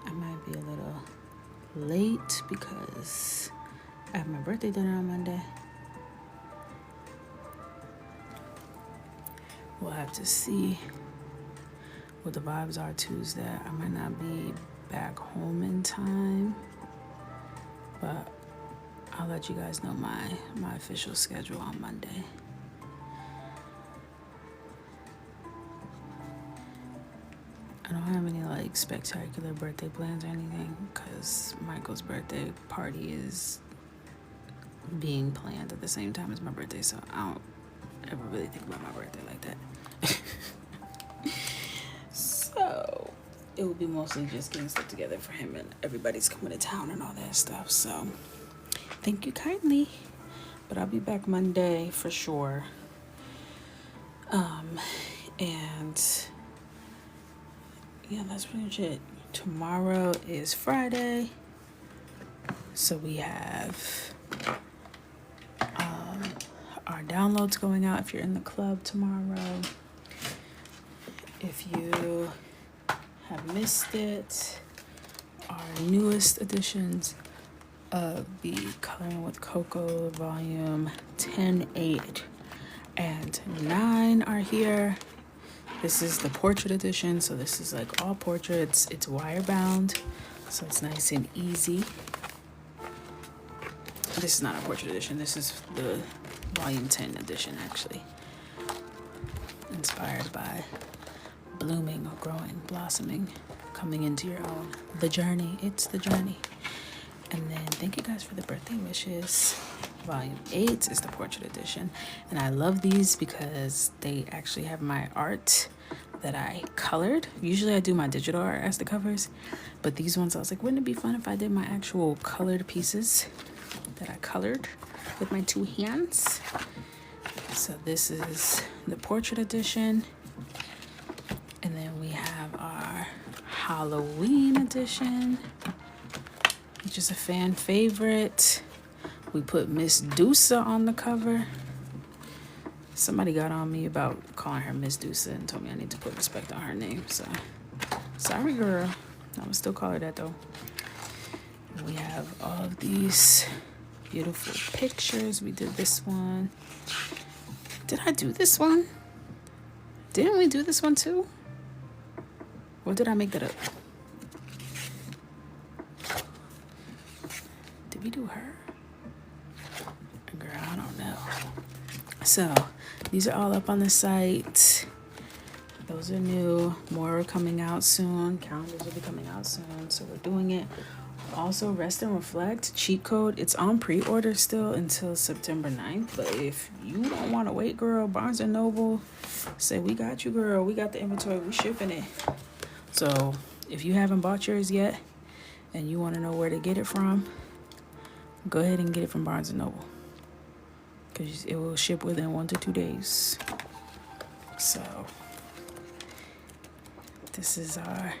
I might be a little late because I have my birthday dinner on Monday. We'll have to see what the vibes are Tuesday. I might not be back home in time, but I'll let you guys know my official schedule on Monday. I don't have any like spectacular birthday plans or anything because Michael's birthday party is being planned at the same time as my birthday, so I don't ever really think about my birthday like that. So it will be mostly just getting stuff together for him, and everybody's coming to town and all that stuff. So thank you kindly, but I'll be back Monday for sure. And yeah, that's pretty much it. Tomorrow is Friday, so we have our downloads going out if you're in the club tomorrow. If you have missed it, our newest editions of the Coloring with Coco volume 10, 8, and 9 are here. This is the portrait edition, so this is like all portraits. It's wire bound, so it's nice and easy. This is not a portrait edition. This is the volume 10 edition, actually. Inspired by blooming or growing, blossoming, coming into your own. The journey. It's the journey. And then thank you guys for the birthday wishes. Volume 8 is the portrait edition. And I love these because they actually have my art that I colored. Usually I do my digital art as the covers, but these ones I was like, wouldn't it be fun if I did my actual colored pieces that I colored with my two hands? So this is the portrait edition. And then we have our Halloween edition, which is a fan favorite. We put Miss Dusa on the cover. Somebody got on me about calling her Miss Dusa and told me I need to put respect on her name. So, sorry, girl. I would still call her that, though. We have all of these beautiful pictures. We did this one. Did I do this one? Didn't we do this one, too? Or did I make that up? Did we do her? Girl, I don't know. So, these are all up on the site. Those are new. More are coming out soon. Calendars will be coming out soon. So, we're doing it. Also, Rest and Reflect cheat code. It's on pre-order still until September 9th. But if you don't want to wait, girl, Barnes & Noble say, we got you, girl. We got the inventory. We're shipping it. So, if you haven't bought yours yet and you want to know where to get it from, go ahead and get it from Barnes & Noble. Because it will ship within 1 to 2 days. So, this is our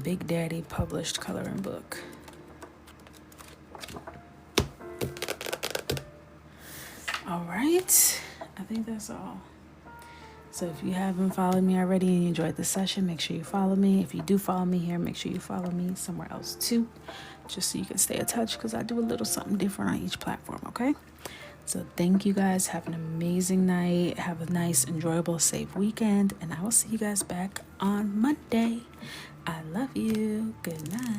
Big Daddy published coloring book. All right. I think that's all. So if you haven't followed me already and you enjoyed the session, make sure you follow me. If you do follow me here, make sure you follow me somewhere else too, just so you can stay in touch, because I do a little something different on each platform, okay? So thank you guys. Have an amazing night. Have a nice, enjoyable, safe weekend, and I will see you guys back on Monday. I love you. Good night.